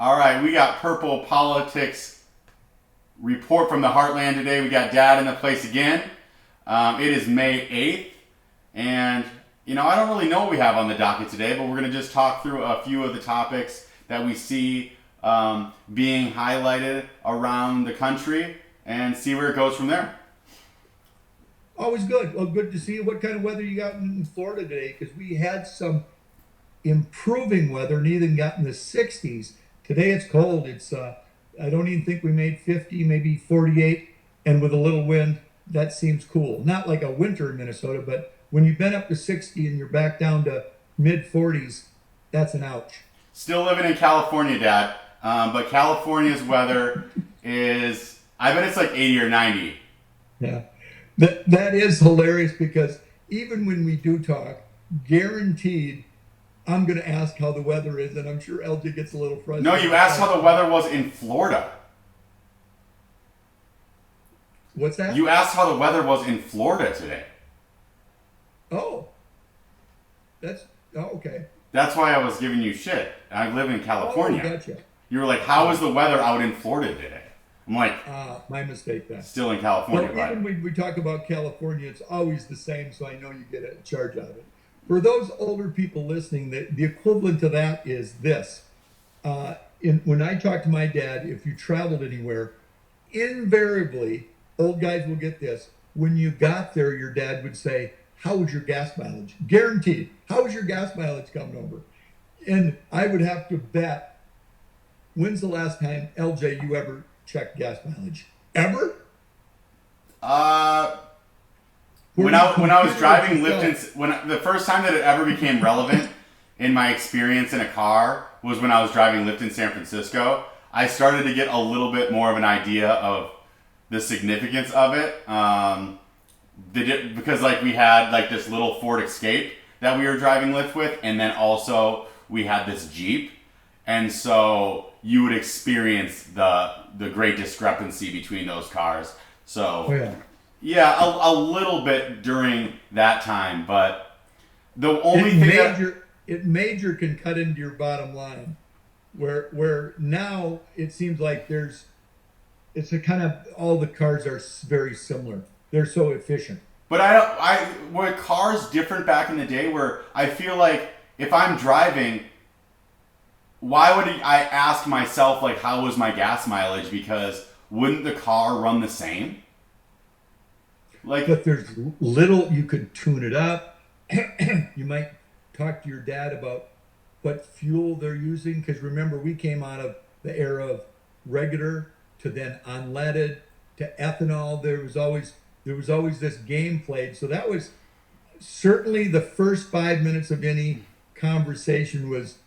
All right, we got Purple Politics report from the Heartland today. We got Dad in the place again. It is May 8th, and I don't really know what we have on the docket today, but we're going to just talk through a few of the topics that we see being highlighted around the country and see where it goes from there. Always good. Well, good to see you. What kind of weather you got in Florida today? Because we had some improving weather and even got in the 60s. Today it's cold. I don't even think we made 50, maybe 48, and with a little wind, that seems cool. Not like a winter in Minnesota, but when you've been up to 60 and you're back down to mid 40s, that's an ouch. Still living in California, Dad, but California's weather is, I bet it's like 80 or 90. Yeah, that is hilarious because even when we do talk, guaranteed I'm going to ask how the weather is, and I'm sure LJ gets a little frustrated. No, you asked how the weather was in Florida. What's that? You asked how the weather was in Florida today. Oh, okay. That's why I was giving you shit. I live in California. Oh, gotcha. You were like, how is the weather out in Florida today? I'm like, my mistake then. Still in California. Well, even when we talk about California, it's always the same, so I know you get a charge out of it. For those older people listening, the equivalent to that is this. When I talk to my dad, if you traveled anywhere, invariably, old guys will get this. When you got there, your dad would say, how was your gas mileage? Guaranteed. How was your gas mileage coming over? And I would have to bet, when's the last time, LJ, you ever checked gas mileage? Ever? When I was driving Lifton, the first time that it ever became relevant in my experience in a car was when I was driving Lifton, San Francisco. I started to get a little bit more of an idea of the significance of it. Because we had this little Ford Escape that we were driving Lyft with, and then also we had this Jeep, and so you would experience the great discrepancy between those cars. So. Oh, yeah. Yeah, a little bit during that time, but the only thing it major can cut into your bottom line, where now it seems like it's a kind of, all the cars are very similar. They're so efficient. But were cars different back in the day? Where I feel like if I'm driving, why would I ask myself how was my gas mileage? Because wouldn't the car run the same? But there's little, you could tune it up. You might talk to your dad about what fuel they're using, because remember, we came out of the era of regular to then unleaded to ethanol. There was always this game played. So that was certainly the first 5 minutes of any conversation was,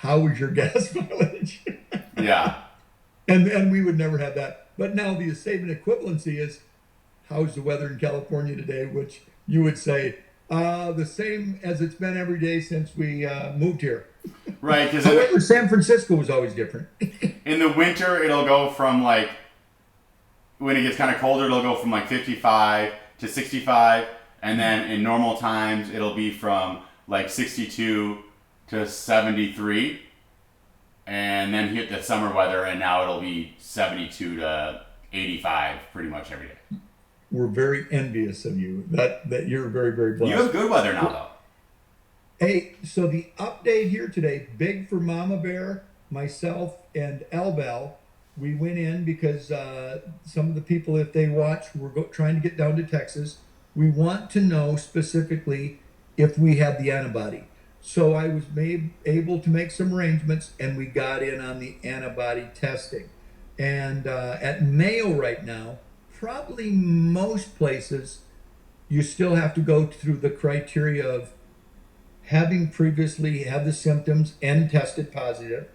how was your gas mileage? Yeah. And we would never have that. But now the statement equivalency is, how's the weather in California today? Which you would say, the same as it's been every day since we moved here. Right. However, San Francisco was always different. In the winter, it'll go from when it gets kind of colder, it'll go from 55 to 65. And then in normal times, it'll be from 62 to 73. And then hit the summer weather, and now it'll be 72 to 85 pretty much every day. We're very envious of you. That you're very, very blessed. You have good weather now, though. Hey, so the update here today, big for Mama Bear, myself, and Elbel. We went in because some of the people, if they watch, we're trying to get down to Texas. We want to know specifically if we had the antibody. So I was able to make some arrangements, and we got in on the antibody testing. And at Mayo right now, probably most places, you still have to go through the criteria of having previously had the symptoms and tested positive,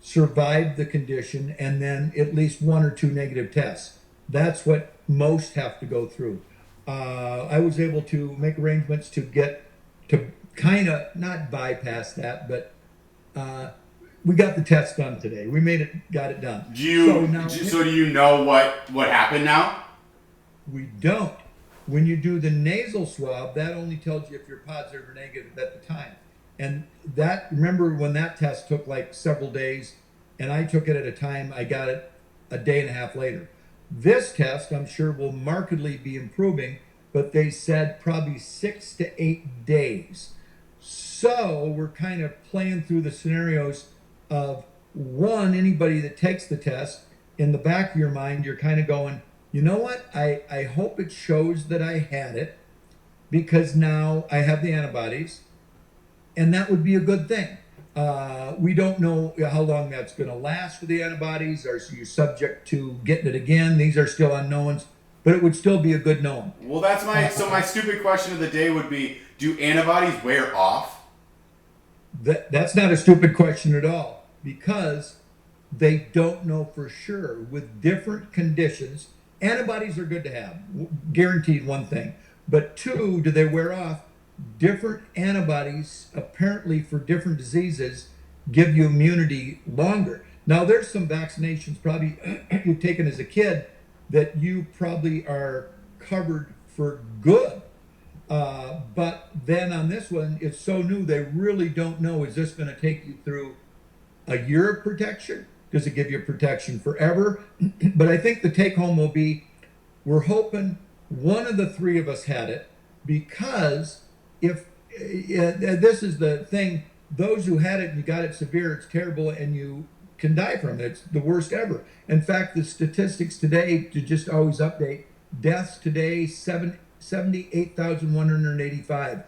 survived the condition, and then at least one or two negative tests. That's what most have to go through. I was able to make arrangements to kind of not bypass that, but we got the test done today. We got it done. Do you know what happened now? We don't. When you do the nasal swab, that only tells you if you're positive or negative at the time. And that, remember when that test took several days, and I took it at a time. I got it a day and a half later. This test, I'm sure, will markedly be improving, but they said probably 6 to 8 days. So we're kind of playing through the scenarios of one, anybody that takes the test, in the back of your mind, you're kind of going, you know what? I hope it shows that I had it because now I have the antibodies, and that would be a good thing. We don't know how long that's going to last for the antibodies. Are you subject to getting it again? These are still unknowns, but it would still be a good known. Well, that's my stupid question of the day would be: do antibodies wear off? That's not a stupid question at all because they don't know for sure. With different conditions, antibodies are good to have, guaranteed one thing. But two, do they wear off? Different antibodies, apparently for different diseases, give you immunity longer. Now, there's some vaccinations probably you've taken as a kid that you probably are covered for good. But then on this one, it's so new, they really don't know, is this going to take you through a year of protection? Does it give you protection forever? But I think the take home will be, we're hoping one of the three of us had it, because if this is the thing, those who had it and you got it severe, it's terrible and you can die from it. It's the worst ever. In fact, the statistics today, to just always update, deaths today, 78,185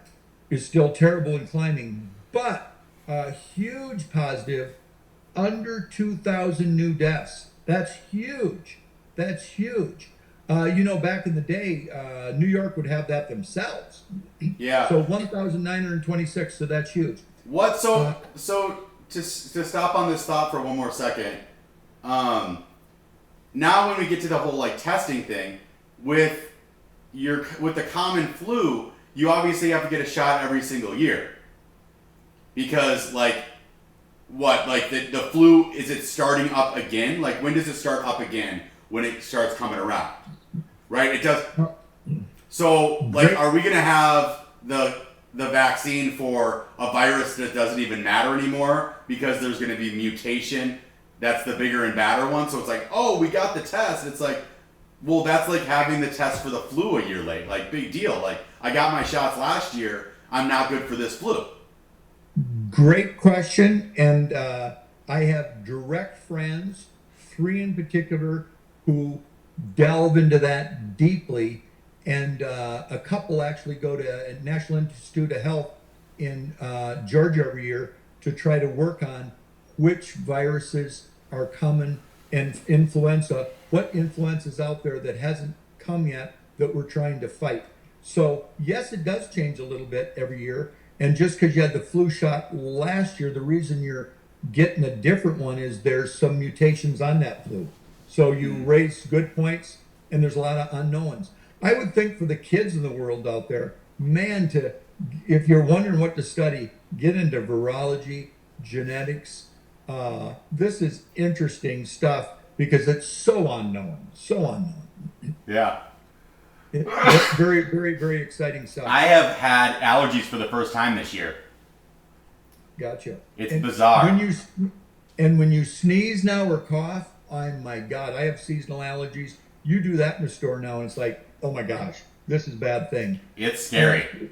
is still terrible and climbing, but a huge positive, under 2,000 new deaths. That's huge. That's huge. Back in the day, New York would have that themselves. Yeah. So 1,926. So that's huge. What? So to stop on this thought for one more second. Now, when we get to the whole testing thing, with the common flu, you obviously have to get a shot every single year because the flu, is it starting up again? Like, when does it start up again? When it starts coming around, right? It does. So, are we gonna have the vaccine for a virus that doesn't even matter anymore because there's gonna be mutation that's the bigger and badder one? So it's like, oh, we got the test. It's like, well, that's like having the test for the flu a year late. Like, big deal. Like, I got my shots last year. I'm now good for this flu. Great question. And I have direct friends, 3 in particular, who delve into that deeply. And a couple actually go to National Institute of Health in Georgia every year to try to work on which viruses are coming, and influenza, what influenza is out there that hasn't come yet that we're trying to fight. So yes, it does change a little bit every year. And just because you had the flu shot last year, the reason you're getting a different one is there's some mutations on that flu. So you raise good points, and there's a lot of unknowns. I would think for the kids in the world out there, man, if you're wondering what to study, get into virology, genetics. This is interesting stuff because it's so unknown. Yeah. It's very, very, very exciting stuff. I have had allergies for the first time this year. Gotcha. It's bizarre. When you sneeze now or cough, oh my God, I have seasonal allergies. You do that in the store now, and it's like, oh my gosh, this is a bad thing. It's scary.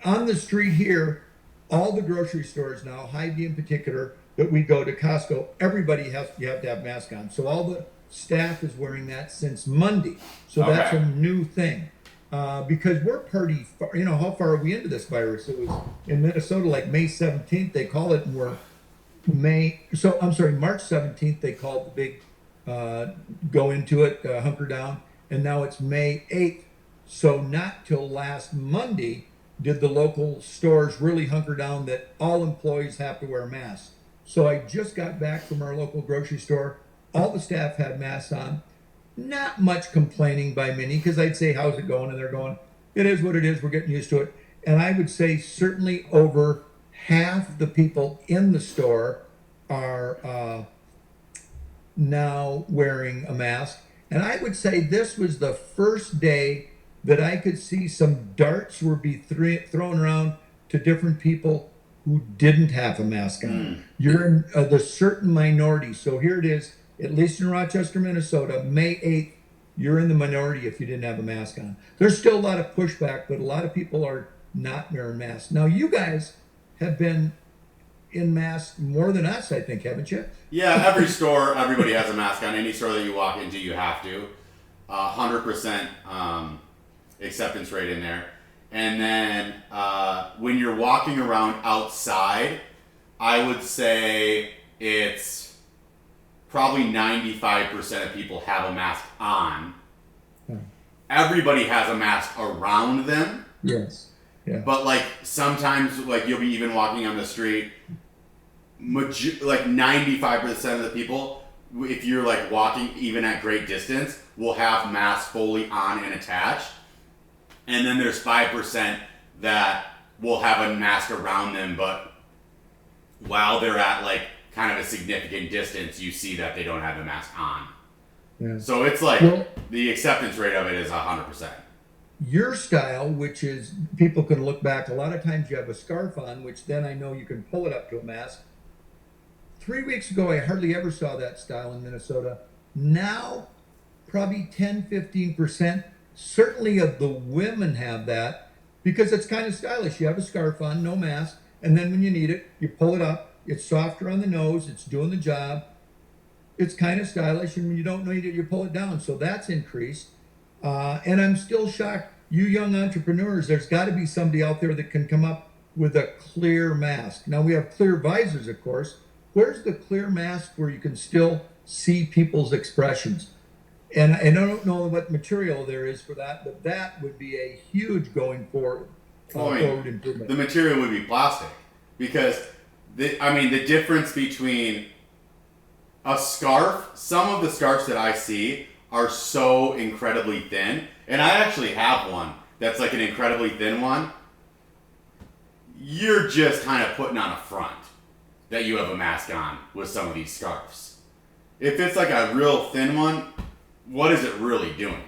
On the street here, all the grocery stores now, Hy-Vee in particular, that we go to, Costco, everybody you have to have masks on. So all the staff is wearing that since Monday. So that's a new thing. Because we're pretty far, how far are we into this virus? It was in Minnesota, like May 17th, they call it, and we're March 17th, they called the big go into it, hunker down, and now it's May 8th. So not till last Monday did the local stores really hunker down that all employees have to wear masks. So I just got back from our local grocery store. All the staff had masks on. Not much complaining by many, because I'd say, how's it going? And they're going, it is what it is. We're getting used to it. And I would say certainly over half the people in the store are now wearing a mask. And I would say this was the first day that I could see some darts were thrown around to different people who didn't have a mask on. Mm. You're in the certain minority. So here it is, at least in Rochester, Minnesota, May 8th, you're in the minority if you didn't have a mask on. There's still a lot of pushback, but a lot of people are not wearing masks. Now, you guys have been in masks more than us, I think, haven't you? Yeah, every store, everybody has a mask on. Any store that you walk into, you have to. 100% acceptance rate in there. And then when you're walking around outside, I would say it's probably 95% of people have a mask on. Everybody has a mask around them. Yes. Yeah. But like sometimes, like you'll be even walking on the street, like 95% of the people, if you're like walking even at great distance, will have masks fully on and attached. And then there's 5% that will have a mask around them, but while they're at like kind of a significant distance, you see that they don't have the mask on. Yeah. So it's like the acceptance rate of it is 100%. Your style, which is people can look back, a lot of times you have a scarf on, which then I know you can pull it up to a mask. 3 weeks ago, I hardly ever saw that style in Minnesota. Now, probably 10-15%, certainly of the women have that because it's kind of stylish. You have a scarf on, no mask, and then when you need it, you pull it up. It's softer on the nose. It's doing the job. It's kind of stylish, and when you don't need it, you pull it down. So that's increased. And I'm still shocked. You young entrepreneurs, there's got to be somebody out there that can come up with a clear mask. Now, we have clear visors, of course. Where's the clear mask where you can still see people's expressions? And I don't know what material there is for that, but that would be a huge going forward, forward improvement. The material would be plastic because, the difference between a scarf, some of the scarves that I see are so incredibly thin, and I actually have one that's like an incredibly thin one. You're just kind of putting on a front that you have a mask on with some of these scarves. If it's like a real thin one, what is it really doing?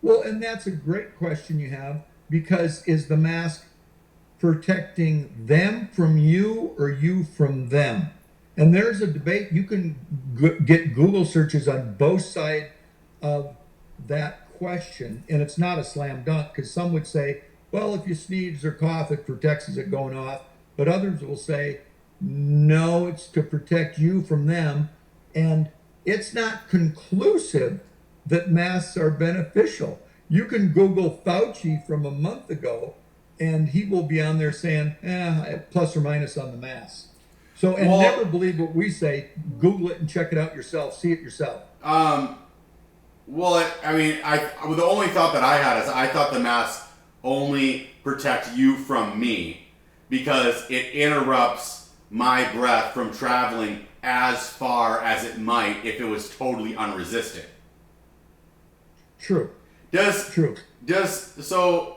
Well, and that's a great question you have, because is the mask protecting them from you or you from them? And there's a debate. You can get Google searches on both sides of that question, and it's not a slam dunk, because some would say, well, if you sneeze or cough, it protects it going off. But others will say, no, it's to protect you from them. And it's not conclusive that masks are beneficial. You can Google Fauci from a month ago, and he will be on there saying, plus or minus on the mask. So, and never believe what we say. Google it and check it out yourself. See it yourself. The only thought that I had is I thought the masks only protect you from me because it interrupts my breath from traveling as far as it might if it was totally unresisted. True. So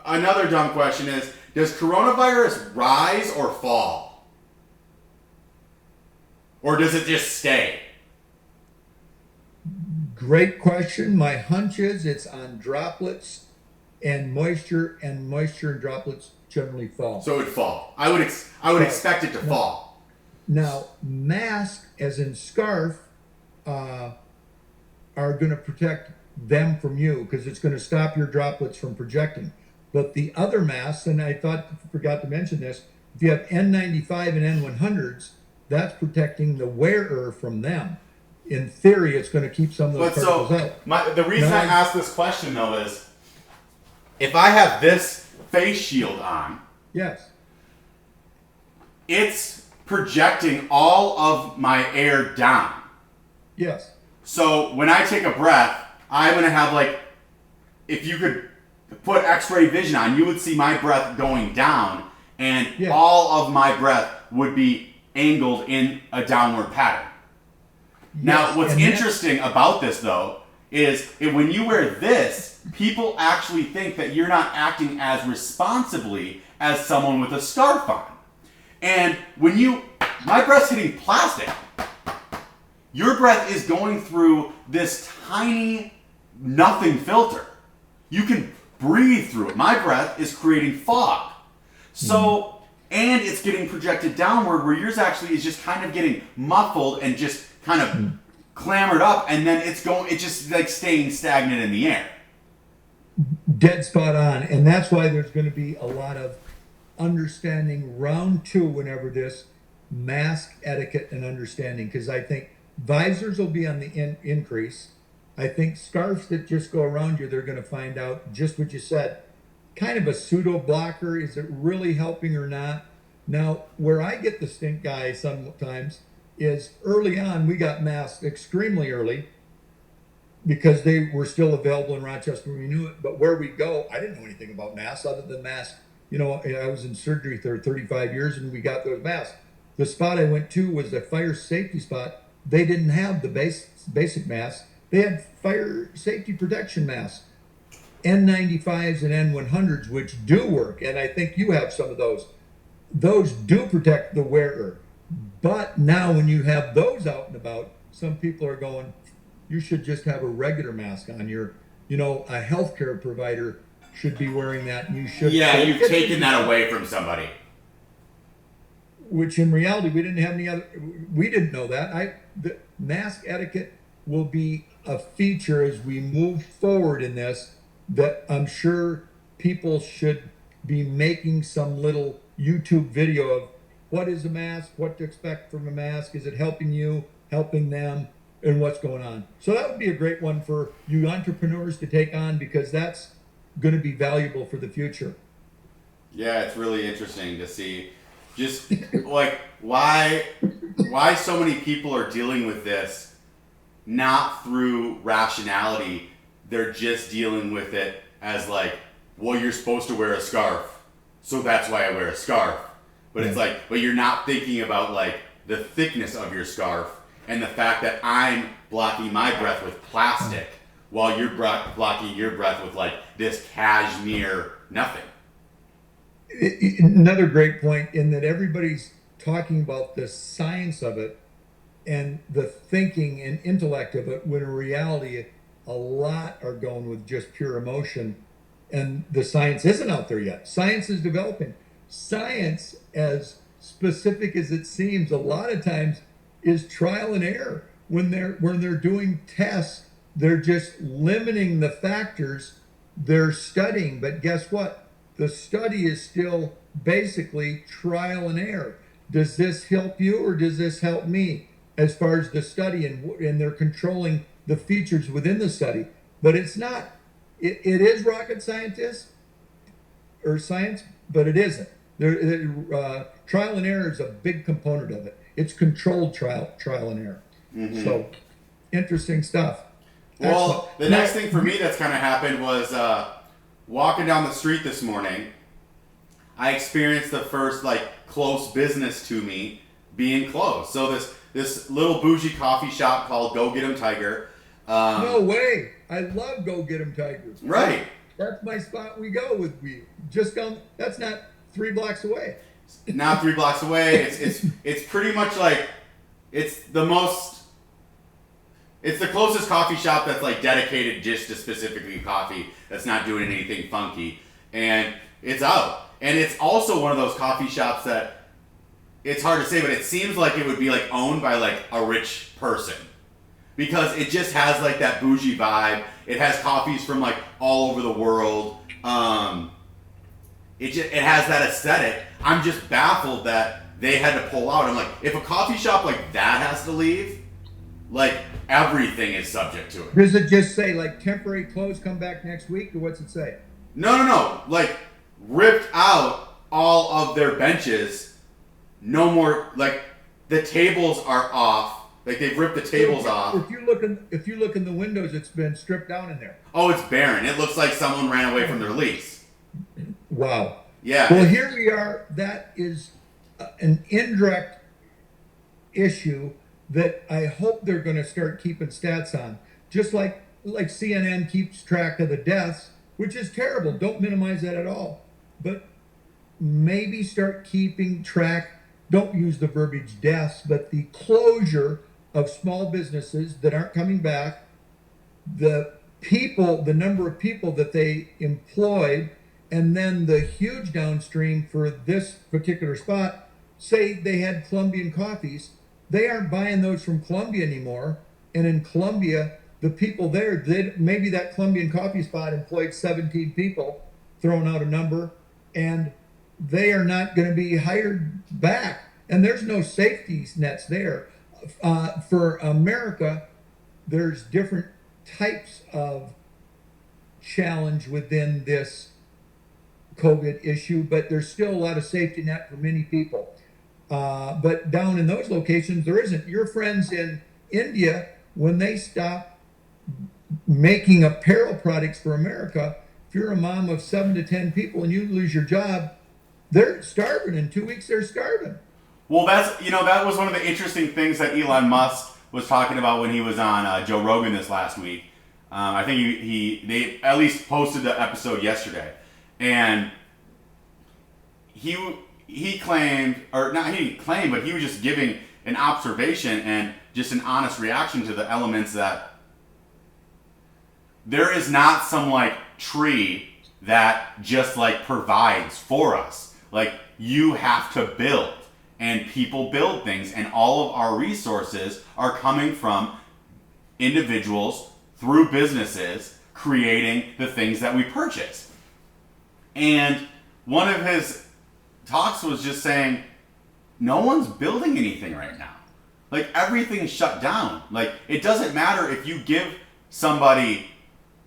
another dumb question is, does coronavirus rise or fall? Or does it just stay? Great question. My hunch is it's on droplets and moisture and droplets generally fall. So it would fall. I would expect it to fall. Now, mask, as in scarf, are going to protect them from you because it's going to stop your droplets from projecting. But the other masks, and I forgot to mention this, if you have N95 and N100s, that's protecting the wearer from them. In theory, it's going to keep some of those particles out. The reason I asked this question, though, is if I have this face shield on, yes, it's projecting all of my air down. Yes. So when I take a breath, I'm going to have, like, if you could put X-ray vision on, you would see my breath going down, and all of my breath would be angled in a downward pattern. Now, what's interesting about this, though, is when you wear this, people actually think that you're not acting as responsibly as someone with a scarf on. And when my breath's hitting plastic, your breath is going through this tiny nothing filter. You can breathe through it. My breath is creating fog. So and it's getting projected downward, where yours actually is just kind of getting muffled and just kind of clambered up, and then it's just like staying stagnant in the air. Dead spot on. And that's why there's going to be a lot of understanding round two whenever this mask etiquette and understanding, because I think visors will be on the increase. I think scarves that just go around you, they're going to find out just what you said. Kind of a pseudo blocker. Is it really helping or not? Now, where I get the stink guy sometimes is early on, we got masks extremely early because they were still available in Rochester. We knew it. But where we go, I didn't know anything about masks other than masks. You know, I was in surgery for 35 years and we got those masks. The spot I went to was a fire safety spot. They didn't have the basic masks. They had fire safety protection masks, N95s and N100s, which do work. And I think you have some of those. Those do protect the wearer. But now when you have those out and about, some people are going, you should just have a regular mask on. A healthcare provider should be wearing that. And you should. Yeah, you've taken that away from somebody. Which in reality, we didn't have any other, we didn't know that. The mask etiquette will be a feature as we move forward in this, that I'm sure people should be making some little YouTube video of what is a mask, what to expect from a mask, is it helping you, helping them, and what's going on. So that would be a great one for you entrepreneurs to take on, because that's going to be valuable for the future. Yeah, it's really interesting to see just like why so many people are dealing with this not through rationality. They're just dealing with it as like, well, you're supposed to wear a scarf, so that's why I wear a scarf. But it's like, but you're not thinking about like the thickness of your scarf and the fact that I'm blocking my breath with plastic while you're blocking your breath with like this cashmere nothing. Another great point, in that everybody's talking about the science of it and the thinking and intellect of it, when in reality a lot are going with just pure emotion, and the science isn't out there yet. Science is developing. Science, as specific as it seems, a lot of times is trial and error. When they're doing tests, they're just limiting the factors they're studying. But guess what? The study is still basically trial and error. Does this help you or does this help me, as far as the study, and they're controlling the features within the study. But it's not, it is rocket scientists or science, but it isn't. Trial and error is a big component of it. It's controlled trial and error. Mm-hmm. So interesting stuff. Well, excellent. The next thing for me that's kind of happened was walking down the street this morning. I experienced the first like close business to me being closed. So this little bougie coffee shop called Go Get 'em Tiger. No way! I love Go Get 'em Tigers. Right. That's my spot. We go with just down. That's not 3 blocks away. Not 3 blocks away. It's pretty much like it's the closest coffee shop that's like dedicated just to specifically coffee. That's not doing anything funky, and it's out. And it's also one of those coffee shops that it's hard to say, but it seems like it would be like owned by like a rich person, because it just has like that bougie vibe. It has coffees from like all over the world. It has that aesthetic. I'm just baffled that they had to pull out. I'm like, if a coffee shop like that has to leave, like everything is subject to it. Does it just say like temporary close, come back next week, or what's it say? No. Like ripped out all of their benches. No more, like the tables are off. Like they've ripped the tables off. If you look in the windows, it's been stripped down in there. Oh, it's barren. It looks like someone ran away from their lease. Wow. Yeah. Well, here we are. That is an indirect issue that I hope they're going to start keeping stats on. Just like CNN keeps track of the deaths, which is terrible. Don't minimize that at all. But maybe start keeping track, don't use the verbiage deaths, but the closure of small businesses that aren't coming back, the number of people that they employed, And then the huge downstream for this particular spot, say they had Colombian coffees, they aren't buying those from Colombia anymore. And in Colombia, the people there, maybe that Colombian coffee spot employed 17 people, throwing out a number, and they are not going to be hired back. And there's no safety nets there. For America, there's different types of challenge within this COVID issue, but there's still a lot of safety net for many people. But down in those locations, there isn't. Your friends in India, when they stop making apparel products for America, if you're a mom of 7 to 10 people and you lose your job, they're starving. In 2 weeks, they're starving. Well, that was one of the interesting things that Elon Musk was talking about when he was on Joe Rogan this last week. I think they at least posted the episode yesterday, and he claimed, or not he didn't claim, but he was just giving an observation and just an honest reaction to the elements that there is not some like tree that just like provides for us. Like, you have to build, and people build things, and all of our resources are coming from individuals through businesses creating the things that we purchase. And one of his talks was just saying, no one's building anything right now. Like, everything's shut down. Like, it doesn't matter if you give somebody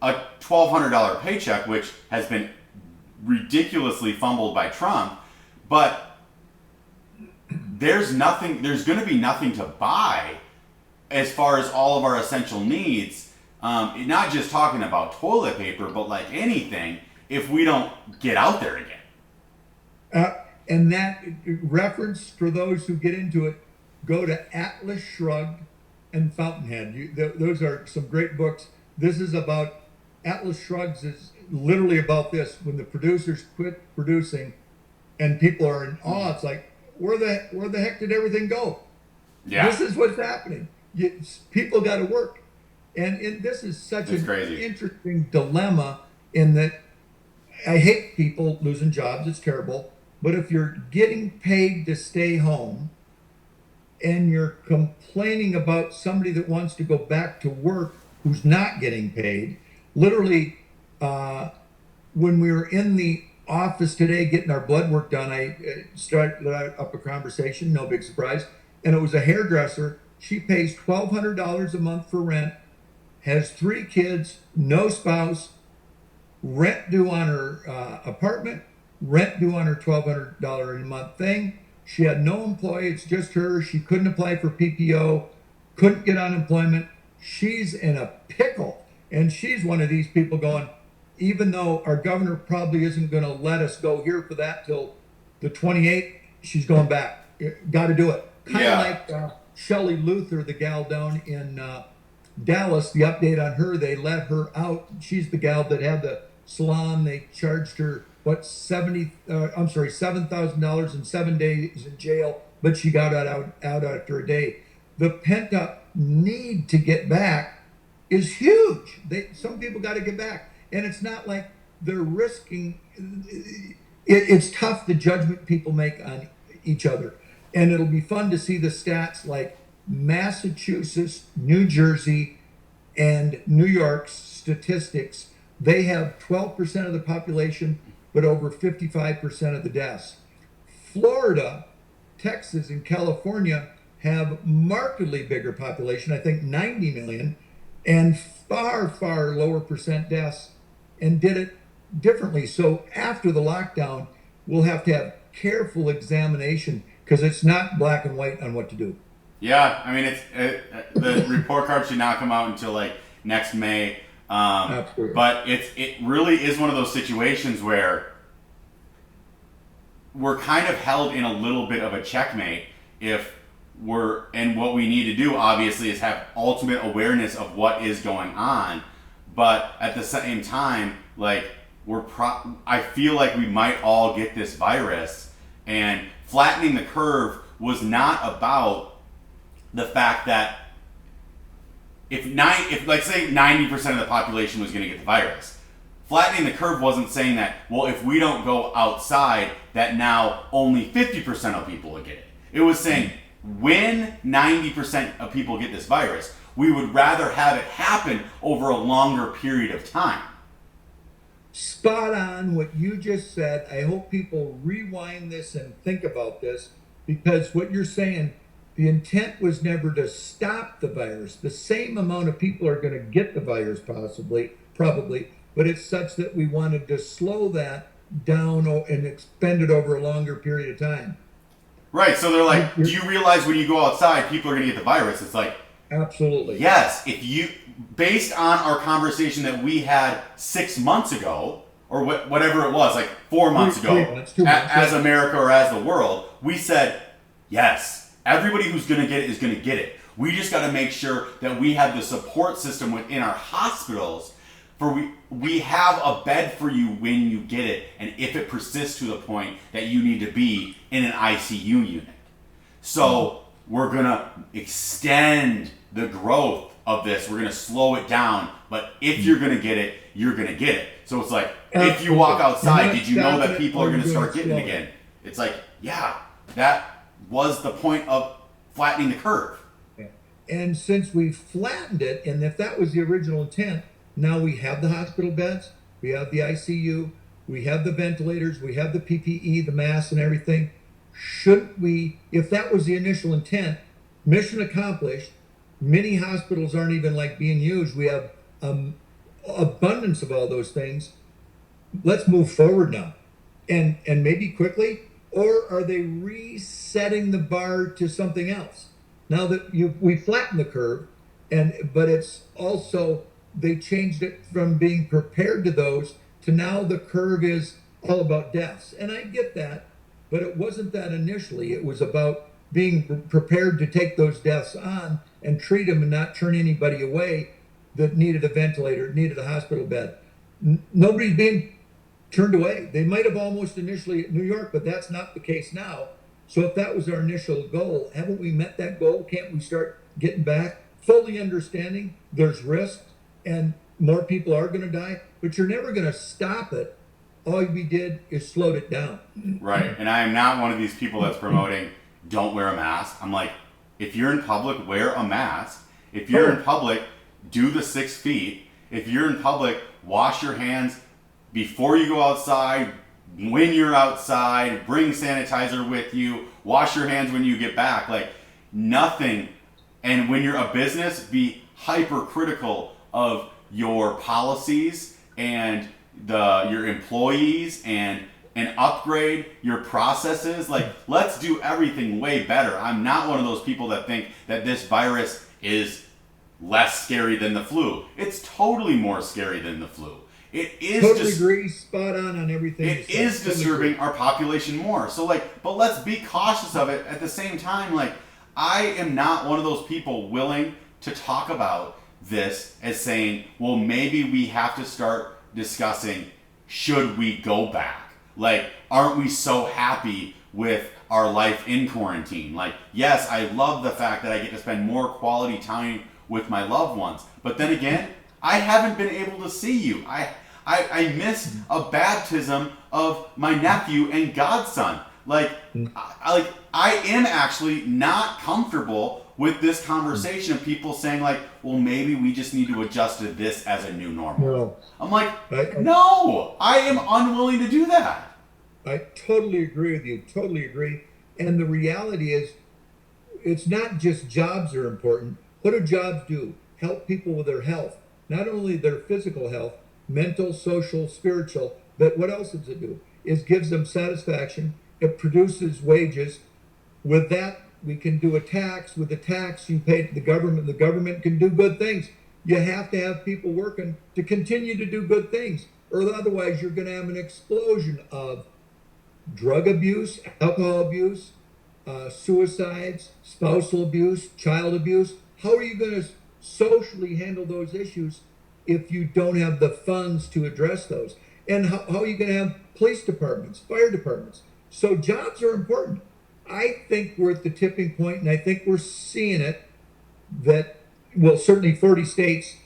a $1,200 paycheck, which has been ridiculously fumbled by Trump, but there's going to be nothing to buy as far as all of our essential needs. Not just talking about toilet paper, but like anything, if we don't get out there again. And that reference, for those who get into it, go to Atlas Shrugged and Fountainhead. Those are some great books. This is about, Atlas Shrugged is literally about this. When the producers quit producing and people are in awe, it's like, where the heck did everything go? Yeah. This is what's happening. People got to work. And this is such an interesting dilemma, in that I hate people losing jobs. It's terrible. But if you're getting paid to stay home and you're complaining about somebody that wants to go back to work who's not getting paid, literally, when we were in the office today getting our blood work done, I started up a conversation, no big surprise, and it was a hairdresser. She pays $1,200 a month for rent, has 3 kids, no spouse, rent due on her apartment, rent due on her $1,200 a month thing. She had no employee. It's just her. She couldn't apply for PPO, couldn't get unemployment. She's in a pickle. And she's one of these people going, even though our governor probably isn't going to let us go here for that till the 28th, she's going back. Got to do it. Kind of like Shelley Luther, the gal down in Dallas. The update on her, they let her out. She's the gal that had the salon. They charged her $7,000 and 7 days in jail, but she got out after a day. The pent up need to get back is huge. Some people got to get back, and it's not like they're risking. It's tough, the judgment people make on each other, and it'll be fun to see the stats like Massachusetts, New Jersey, and New York's statistics. They have 12% of the population, but over 55% of the deaths. Florida, Texas, and California have markedly bigger population, I think 90 million, and far, far lower percent deaths, and did it differently. So after the lockdown, we'll have to have careful examination, because it's not black and white on what to do. Yeah, I mean, the report card should not come out until like next May. Absolutely. But it really is one of those situations where we're kind of held in a little bit of a checkmate and what we need to do, obviously, is have ultimate awareness of what is going on. But at the same time, like, I feel like we might all get this virus, and flattening the curve was not about the fact that if like say 90% of the population was going to get the virus, flattening the curve wasn't saying that, well, if we don't go outside, that now only 50% of people will get it. It was saying when 90% of people get this virus, we would rather have it happen over a longer period of time. Spot on what you just said. I hope people rewind this and think about this, because what you're saying, the intent was never to stop the virus. The same amount of people are going to get the virus probably, but it's such that we wanted to slow that down and expend it over a longer period of time. Right, so they're like, do you realize when you go outside, people are going to get the virus? It's like, absolutely. yes, if you, based on our conversation that we had 6 months ago, or whatever it was, like 4 months ago, 2 months, as America or as the world, we said, yes, everybody who's going to get it is going to get it. We just got to make sure that we have the support system within our hospitals for we have a bed for you when you get it, and if it persists to the point that you need to be in an ICU unit. So we're going to extend the growth of this. We're going to slow it down, but if you're going to get it, you're going to get it. So it's like, if you walk outside, did you know that people are going to start getting it again? It's like, yeah, that was the point of flattening the curve. And since we flattened it, and if that was the original intent, now we have the hospital beds, we have the ICU, we have the ventilators, we have the PPE, the masks, and everything. Shouldn't we, if that was the initial intent, mission accomplished, many hospitals aren't even like being used. We have abundance of all those things. Let's move forward now, and maybe quickly. Or are they resetting the bar to something else? Now that we flattened the curve, but it's also, they changed it from being prepared to those to now the curve is all about deaths. And I get that, but it wasn't that initially. It was about being prepared to take those deaths on and treat them and not turn anybody away that needed a ventilator, needed a hospital bed. Nobody's being turned away. They might have almost initially at New York, but that's not the case now. So if that was our initial goal, haven't we met that goal? Can't we start getting back, fully understanding there's risk and more people are going to die, but you're never going to stop it. All we did is slowed it down. Right. And I am not one of these people that's promoting don't wear a mask. I'm like, if you're in public, wear a mask. If you're in public, do the 6 feet. If you're in public, wash your hands before you go outside, when you're outside, bring sanitizer with you, wash your hands when you get back. Like, nothing. And when you're a business, be hypercritical of your policies and your employees and upgrade your processes. Like, let's do everything way better. I'm not one of those people that think that this virus is less scary than the flu. It's totally more scary than the flu. It is totally agree, spot on everything. It is disturbing our population more. So like, but let's be cautious of it at the same time. Like, I am not one of those people willing to talk about this as saying, well, maybe we have to start discussing, should we go back? Like, aren't we so happy with our life in quarantine? Like, yes, I love the fact that I get to spend more quality time with my loved ones. But then again, I haven't been able to see you. I missed a baptism of my nephew and godson. Like, I am actually not comfortable with this conversation of people saying like, well, maybe we just need to adjust to this as a new normal. No. I'm like, no, I am unwilling to do that. I totally agree with you. Totally agree. And the reality is, it's not just jobs are important. What do jobs do? Help people with their health. Not only their physical health, mental, social, spiritual, but what else does it do? It gives them satisfaction. It produces wages. With that, we can do a tax. With the tax, you pay to the government. The government can do good things. You have to have people working to continue to do good things, or otherwise you're going to have an explosion of drug abuse, alcohol abuse, suicides, spousal abuse, child abuse. How are you going to socially handle those issues if you don't have the funds to address those? And how are you going to have police departments, fire departments? So jobs are important. I think we're at the tipping point, and I think we're seeing it, that, well, certainly 40 states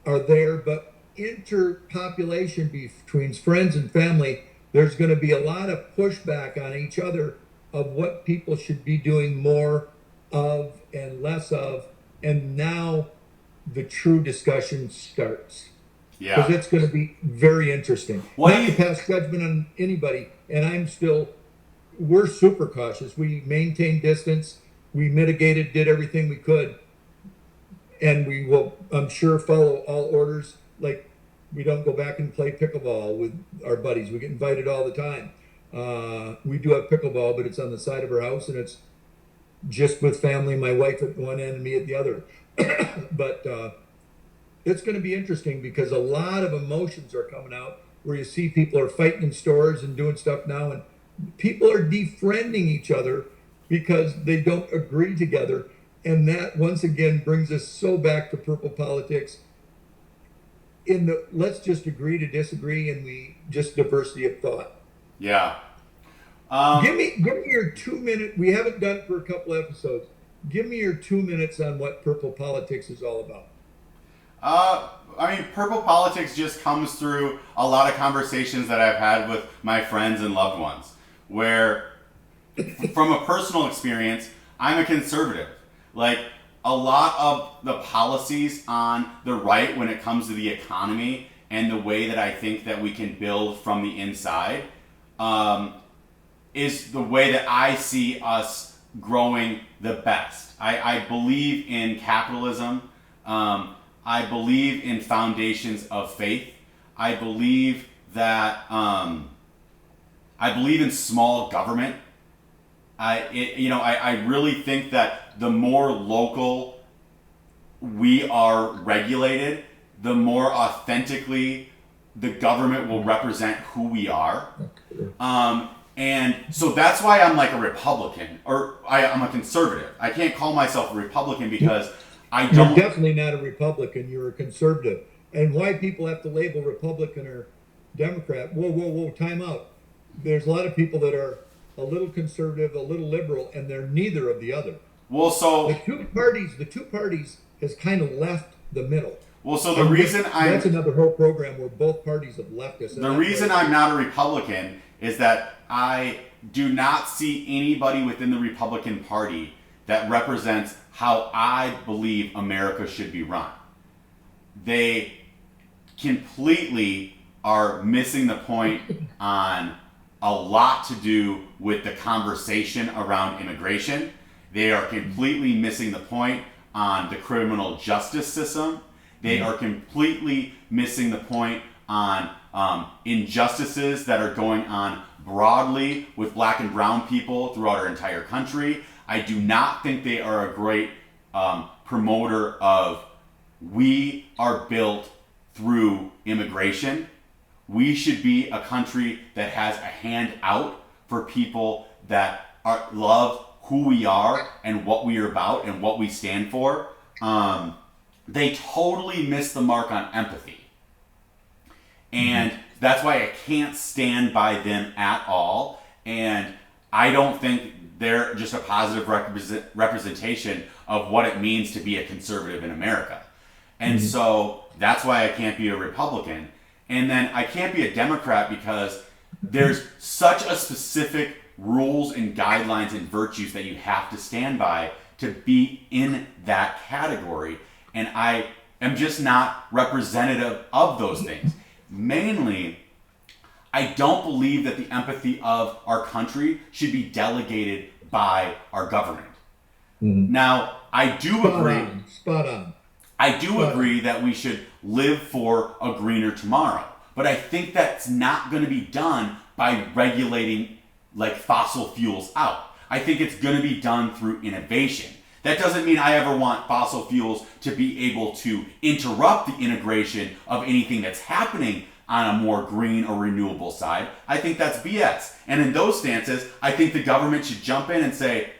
are there, but interpopulation between friends and family, there's going to be a lot of pushback on each other of what people should be doing more of and less of. And now the true discussion starts because Yeah. it's going to be very interesting. What do Not to you? pass judgment on anybody, and we're super cautious. We maintain distance, we mitigated, did everything we could, and we will, I'm sure, follow all orders. Like, we don't go back and play pickleball with our buddies. We get invited all the time. We do have pickleball, but it's on the side of our house, and it's just with family, my wife at one end and me at the other. But it's going to be interesting because a lot of emotions are coming out where you see people are fighting in stores and doing stuff now, and people are defriending each other because they don't agree together. And that once again brings us so back to purple politics. In the let's just agree to disagree, and we just diversity of thought. Yeah. Give me your 2 minute. We haven't done it for a couple episodes. Give me your 2 minutes on what purple politics is all about. I mean, purple politics just comes through a lot of conversations that I've had with my friends and loved ones, where, from a personal experience, I'm a conservative. Like, a lot of the policies on the right when it comes to the economy and the way that I think that we can build from the inside is the way that I see us growing the best. I believe in capitalism. I believe in foundations of faith. I believe that I believe in small government. I really think that the more local we are regulated, the more authentically the government will represent who we are. And so that's why I'm like a Republican, or I'm a conservative. I can't call myself a Republican because I You're don't. definitely not a Republican. You're a conservative. And why people have to label Republican or Democrat? Whoa, whoa, whoa! Time out. There's a lot of people that are a little conservative, a little liberal, and they're neither of the other. Well, so The two parties has kind of left the middle. the And reason that's another whole program where both parties have left us. the reason I'm not a Republican is that I do not see anybody within the Republican Party that represents how I believe America should be run. They completely are missing the point on a lot to do with the conversation around immigration. They are completely missing the point on the criminal justice system. They are completely missing the point on injustices that are going on broadly with black and brown people throughout our entire country. I do not think they are a great promoter of we are built through immigration. We should be a country that has a hand out for people that love who we are and what we are about and what we stand for. They totally miss the mark on empathy. And that's why I can't stand by them at all. And I don't think they're just a positive representation of what it means to be a conservative in America. And so that's why I can't be a Republican. And then I can't be a Democrat because there's such a specific rules and guidelines and virtues that you have to stand by to be in that category. And I am just not representative of those things. Mainly, I don't believe that the empathy of our country should be delegated by our government. Now, I do agree. Spot on. I do agree that we should live for a greener tomorrow. But I think that's not going to be done by regulating like fossil fuels out. I think it's going to be done through innovation. That doesn't mean I ever want fossil fuels to be able to interrupt the integration of anything that's happening on a more green or renewable side. I think that's BS. And in those stances, I think the government should jump in and say,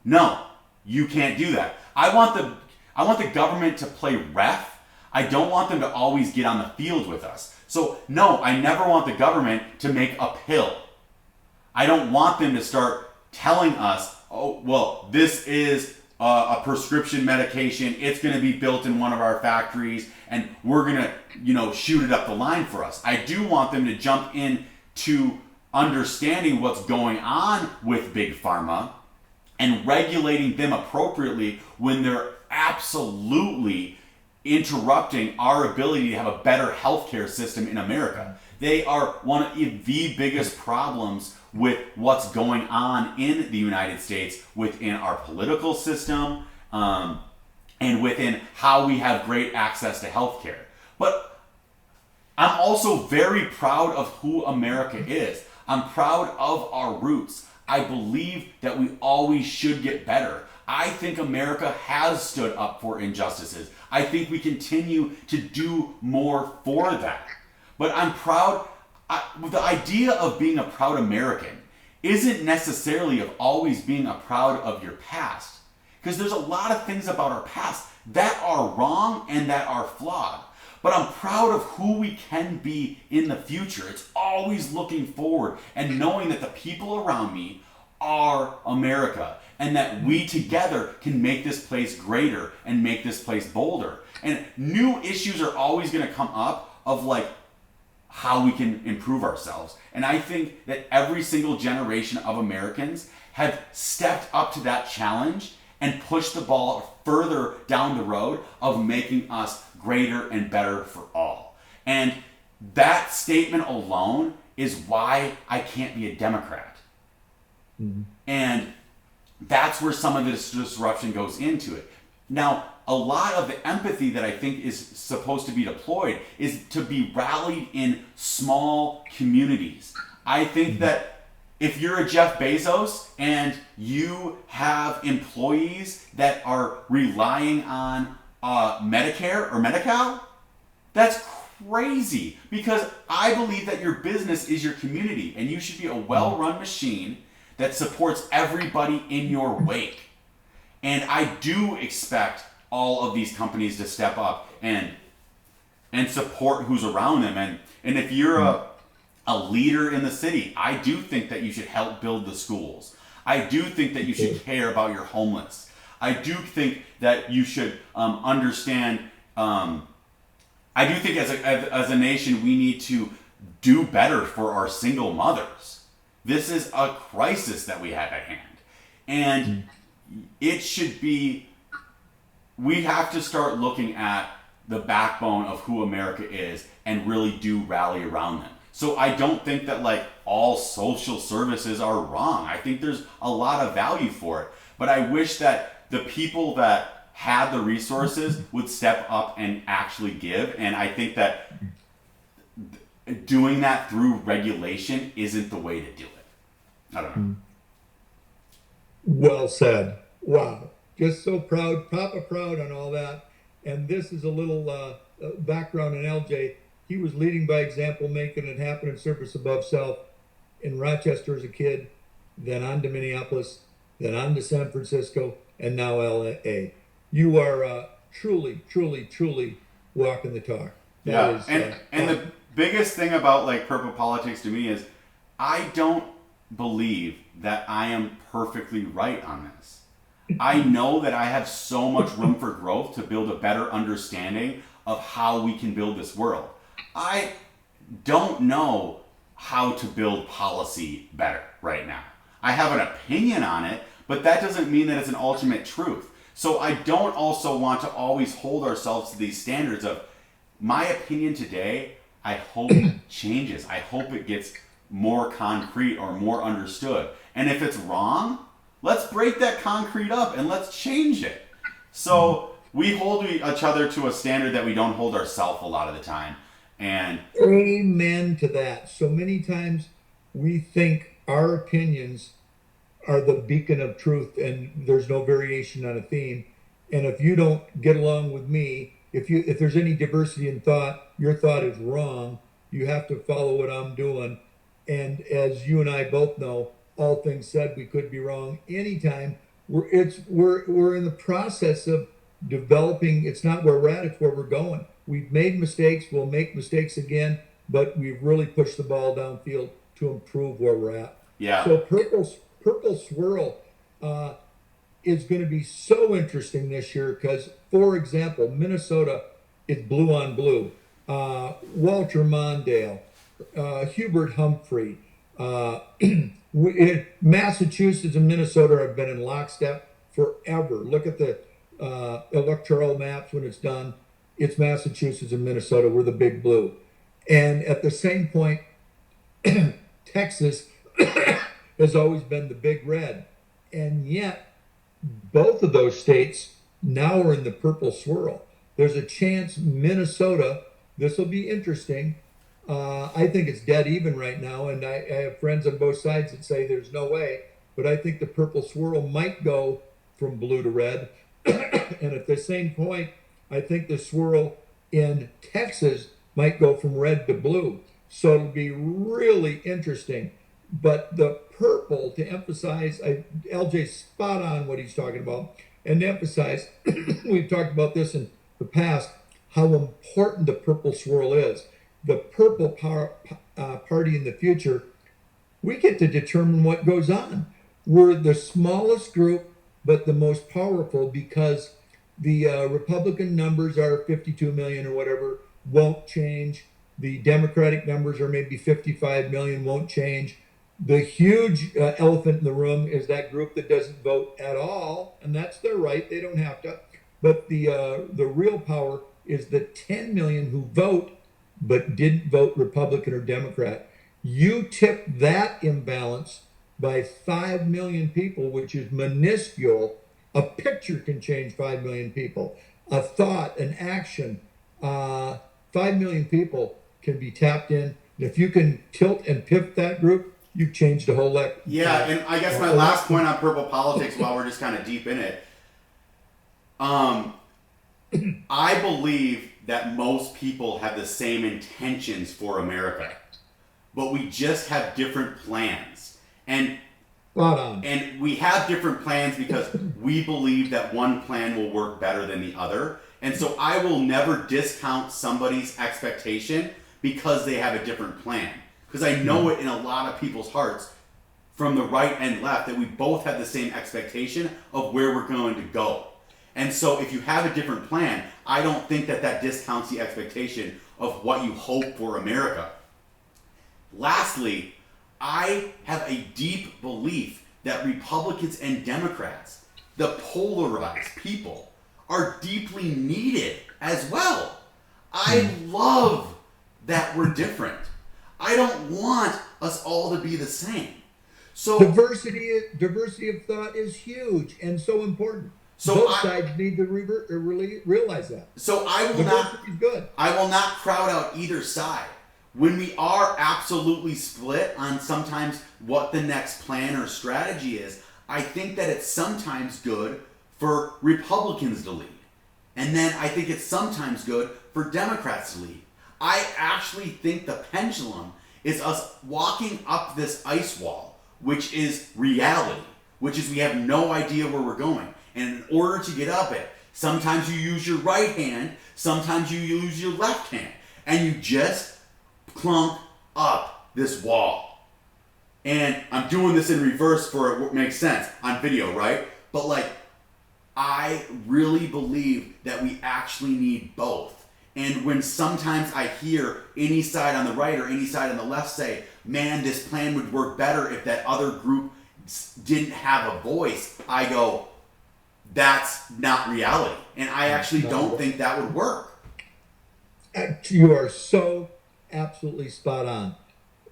no, you can't do that. I want the government to play ref. I don't want them to always get on the field with us. So no, I never want the government to make a pill. I don't want them to start telling us, oh, well, this is a prescription medication. It's going to be built in one of our factories, and we're going to, shoot it up the line for us. I do want them to jump in to understanding what's going on with big pharma and regulating them appropriately when they're absolutely interrupting our ability to have a better healthcare system in America. They are one of the biggest problems with what's going on in the United States within our political system, and within how we have great access to healthcare. But I'm also very proud of who America is. I'm proud of our roots. I believe that we always should get better. I think America has stood up for injustices. I think we continue to do more for that. But I'm proud. The idea of being a proud American isn't necessarily of always being a proud of your past. Because there's a lot of things about our past that are wrong and that are flawed. But I'm proud of who we can be in the future. It's always looking forward and knowing that the people around me are America, and that we together can make this place greater and make this place bolder. And new issues are always going to come up of like how we can improve ourselves. And I think that every single generation of Americans have stepped up to that challenge and pushed the ball further down the road of making us greater and better for all. And that statement alone is why I can't be a Democrat. Mm-hmm. And that's where some of this disruption goes into it. Now, a lot of the empathy that I think is supposed to be deployed is to be rallied in small communities. I think that if you're a Jeff Bezos and you have employees that are relying on Medicare or Medi-Cal, that's crazy, because I believe that your business is your community and you should be a well-run machine that supports everybody in your wake. And I do expect all of these companies to step up and support who's around them. And if you're a leader in the city, I do think that you should help build the schools. I do think that you should care about your homeless. I do think that you should understand. I do think as a nation we need to do better for our single mothers. This is a crisis that we have at hand, and it should be. We have to start looking at the backbone of who America is and really do rally around them. So I don't think that like all social services are wrong. I think there's a lot of value for it. But I wish that the people that had the resources would step up and actually give. And I think that doing that through regulation isn't the way to do it. I don't know. Well said. Wow. Just so proud, Papa proud on all that. And this is a little background on LJ. He was leading by example, making it happen in service above self in Rochester as a kid, then on to Minneapolis, then on to San Francisco, and now LA. You are truly, truly, truly walking the talk. That is, and the biggest thing about like purple politics to me is I don't believe that I am perfectly right on this. I know that I have so much room for growth to build a better understanding of how we can build this world. I don't know how to build policy better right now. I have an opinion on it, but that doesn't mean that it's an ultimate truth. So I don't also want to always hold ourselves to these standards of my opinion today. I hope it changes. I hope it gets more concrete or more understood. And if it's wrong, let's break that concrete up and let's change it. So we hold each other to a standard that we don't hold ourselves a lot of the time. And amen to that. So many times we think our opinions are the beacon of truth and there's no variation on a theme. And if you don't get along with me, if there's any diversity in thought, your thought is wrong. You have to follow what I'm doing. And as you and I both know, all things said, we could be wrong anytime. We're in the process of developing. It's not where we're at, it's where we're going. We've made mistakes, we'll make mistakes again, but we've really pushed the ball downfield to improve where we're at. Yeah. So purple swirl, is going to be so interesting this year because, for example, Minnesota is blue on blue. Walter Mondale, Hubert Humphrey, Massachusetts and Minnesota have been in lockstep forever. Look at the electoral maps when it's done. It's Massachusetts and Minnesota. We're the big blue. And at the same point, Texas has always been the big red. And yet, both of those states now are in the purple swirl. There's a chance Minnesota, this will be interesting. I think it's dead even right now, and I have friends on both sides that say there's no way, but I think the purple swirl might go from blue to red. And at the same point, I think the swirl in Texas might go from red to blue. So it'll be really interesting. But the purple, to emphasize, LJ's spot on what he's talking about, and to emphasize, we've talked about this in the past, how important the purple swirl is. The purple party in the future, we get to determine what goes on. We're the smallest group, but the most powerful because the Republican numbers are 52 million or whatever, won't change. The Democratic numbers are maybe 55 million, won't change. The huge elephant in the room is that group that doesn't vote at all, and that's their right. They don't have to. But the real power is the 10 million who vote but didn't vote Republican or Democrat. You tip that imbalance by 5 million people, which is minuscule. A picture can change 5 million people. A thought, an action, 5 million people can be tapped in. If you can tilt and pivot that group, you've changed the whole lot. Yeah, and I guess my last point on purple politics, while we're just kind of deep in it, I believe that most people have the same intentions for America, but we just have different plans. And we have different plans because we believe that one plan will work better than the other. And so I will never discount somebody's expectation because they have a different plan. Because I know it in a lot of people's hearts, from the right and left, that we both have the same expectation of where we're going to go. And so if you have a different plan, I don't think that that discounts the expectation of what you hope for America. Lastly, I have a deep belief that Republicans and Democrats, the polarized people, are deeply needed as well. I love that we're different. I don't want us all to be the same. So diversity of thought is huge and so important. So both sides need to really realize that. So I will not crowd out either side. When we are absolutely split on sometimes what the next plan or strategy is, I think that it's sometimes good for Republicans to lead. And then I think it's sometimes good for Democrats to lead. I actually think the pendulum is us walking up this ice wall, which is reality, which is we have no idea where we're going. And in order to get up it, sometimes you use your right hand, sometimes you use your left hand, and you just clunk up this wall. And I'm doing this in reverse for it makes sense on video, right? But I really believe that we actually need both. And when sometimes I hear any side on the right or any side on the left say, man, this plan would work better if that other group didn't have a voice, I go, that's not reality. And I actually don't think that would work. You are so absolutely spot on.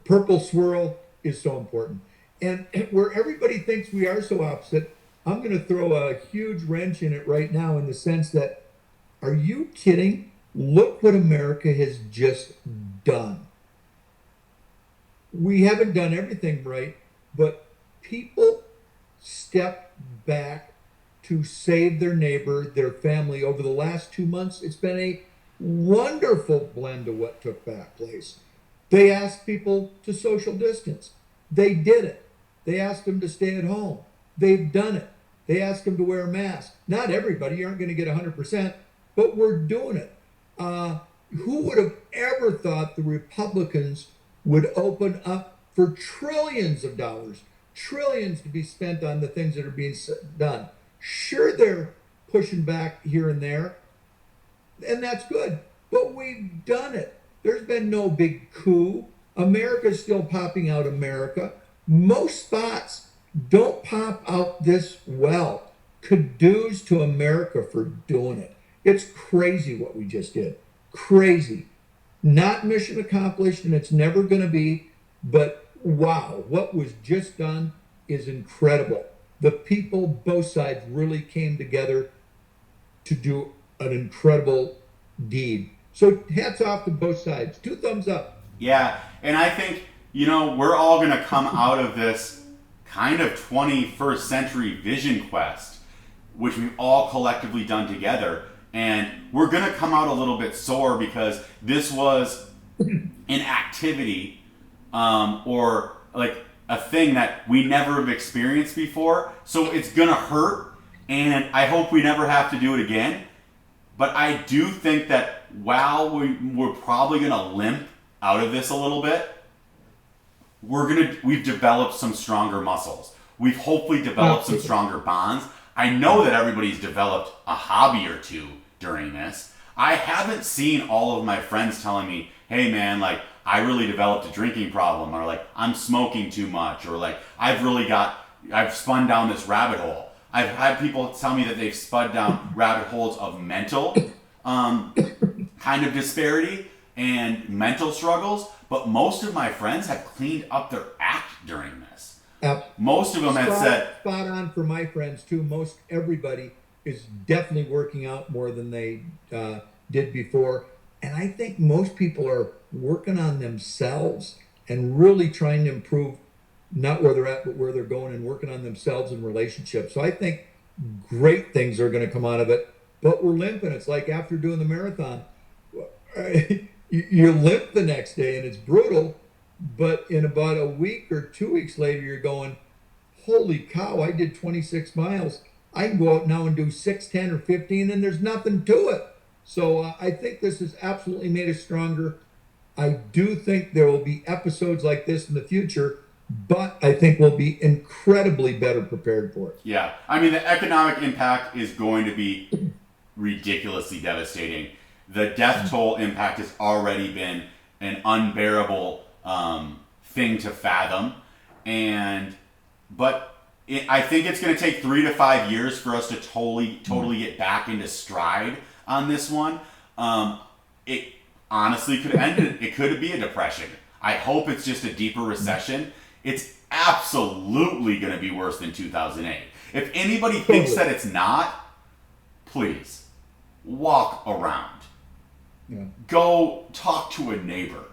Purple swirl is so important. And where everybody thinks we are so opposite, I'm going to throw a huge wrench in it right now in the sense that, are you kidding? Look what America has just done. We haven't done everything right, but people step back to save their neighbor, their family. Over the last 2 months, it's been a wonderful blend of what took place. They asked people to social distance. They did it. They asked them to stay at home. They've done it. They asked them to wear a mask. Not everybody, you aren't going to get 100%, but we're doing it. Who would have ever thought the Republicans would open up for trillions of dollars, trillions to be spent on the things that are being done? Sure, they're pushing back here and there, and that's good. But we've done it. There's been no big coup. America's still popping out America. Most spots don't pop out this well. Kudos to America for doing it. It's crazy what we just did. Crazy. Not mission accomplished, and it's never going to be, but wow, what was just done is incredible. The people, both sides, really came together to do an incredible deed. So hats off to both sides. Two thumbs up. Yeah, and I think, we're all going to come out of this kind of 21st century vision quest, which we've all collectively done together. And we're going to come out a little bit sore because this was an activity or like a thing that we never have experienced before. So it's going to hurt. And I hope we never have to do it again. But I do think that while we're probably going to limp out of this a little bit, we've developed some stronger muscles. We've hopefully developed some stronger bonds. I know that everybody's developed a hobby or two during this. I haven't seen all of my friends telling me, hey man, like I really developed a drinking problem, or like I'm smoking too much, or like I've spun down this rabbit hole. I've had people tell me that they've spun down rabbit holes of mental kind of disparity and mental struggles, but most of my friends have cleaned up their act during this. Most of them have said... Spot on for my friends too. Most everybody is definitely working out more than they did before. And I think most people are working on themselves and really trying to improve not where they're at, but where they're going, and working on themselves and relationships. So I think great things are going to come out of it, but we're limping. It's like after doing the marathon, you limp the next day and it's brutal, but in about a week or 2 weeks later, you're going, holy cow, I did 26 miles. I can go out now and do 6, 10, or 15, and there's nothing to it. So I think this has absolutely made us stronger. I do think there will be episodes like this in the future, but I think we'll be incredibly better prepared for it. Yeah. I mean, the economic impact is going to be ridiculously devastating. The death toll impact has already been an unbearable thing to fathom. But I think it's going to take 3 to 5 years for us to totally get back into stride on this one. It honestly could end it. It could be a depression. I hope it's just a deeper recession. It's absolutely going to be worse than 2008. If anybody thinks that it's not, please walk around. Yeah. Go talk to a neighbor.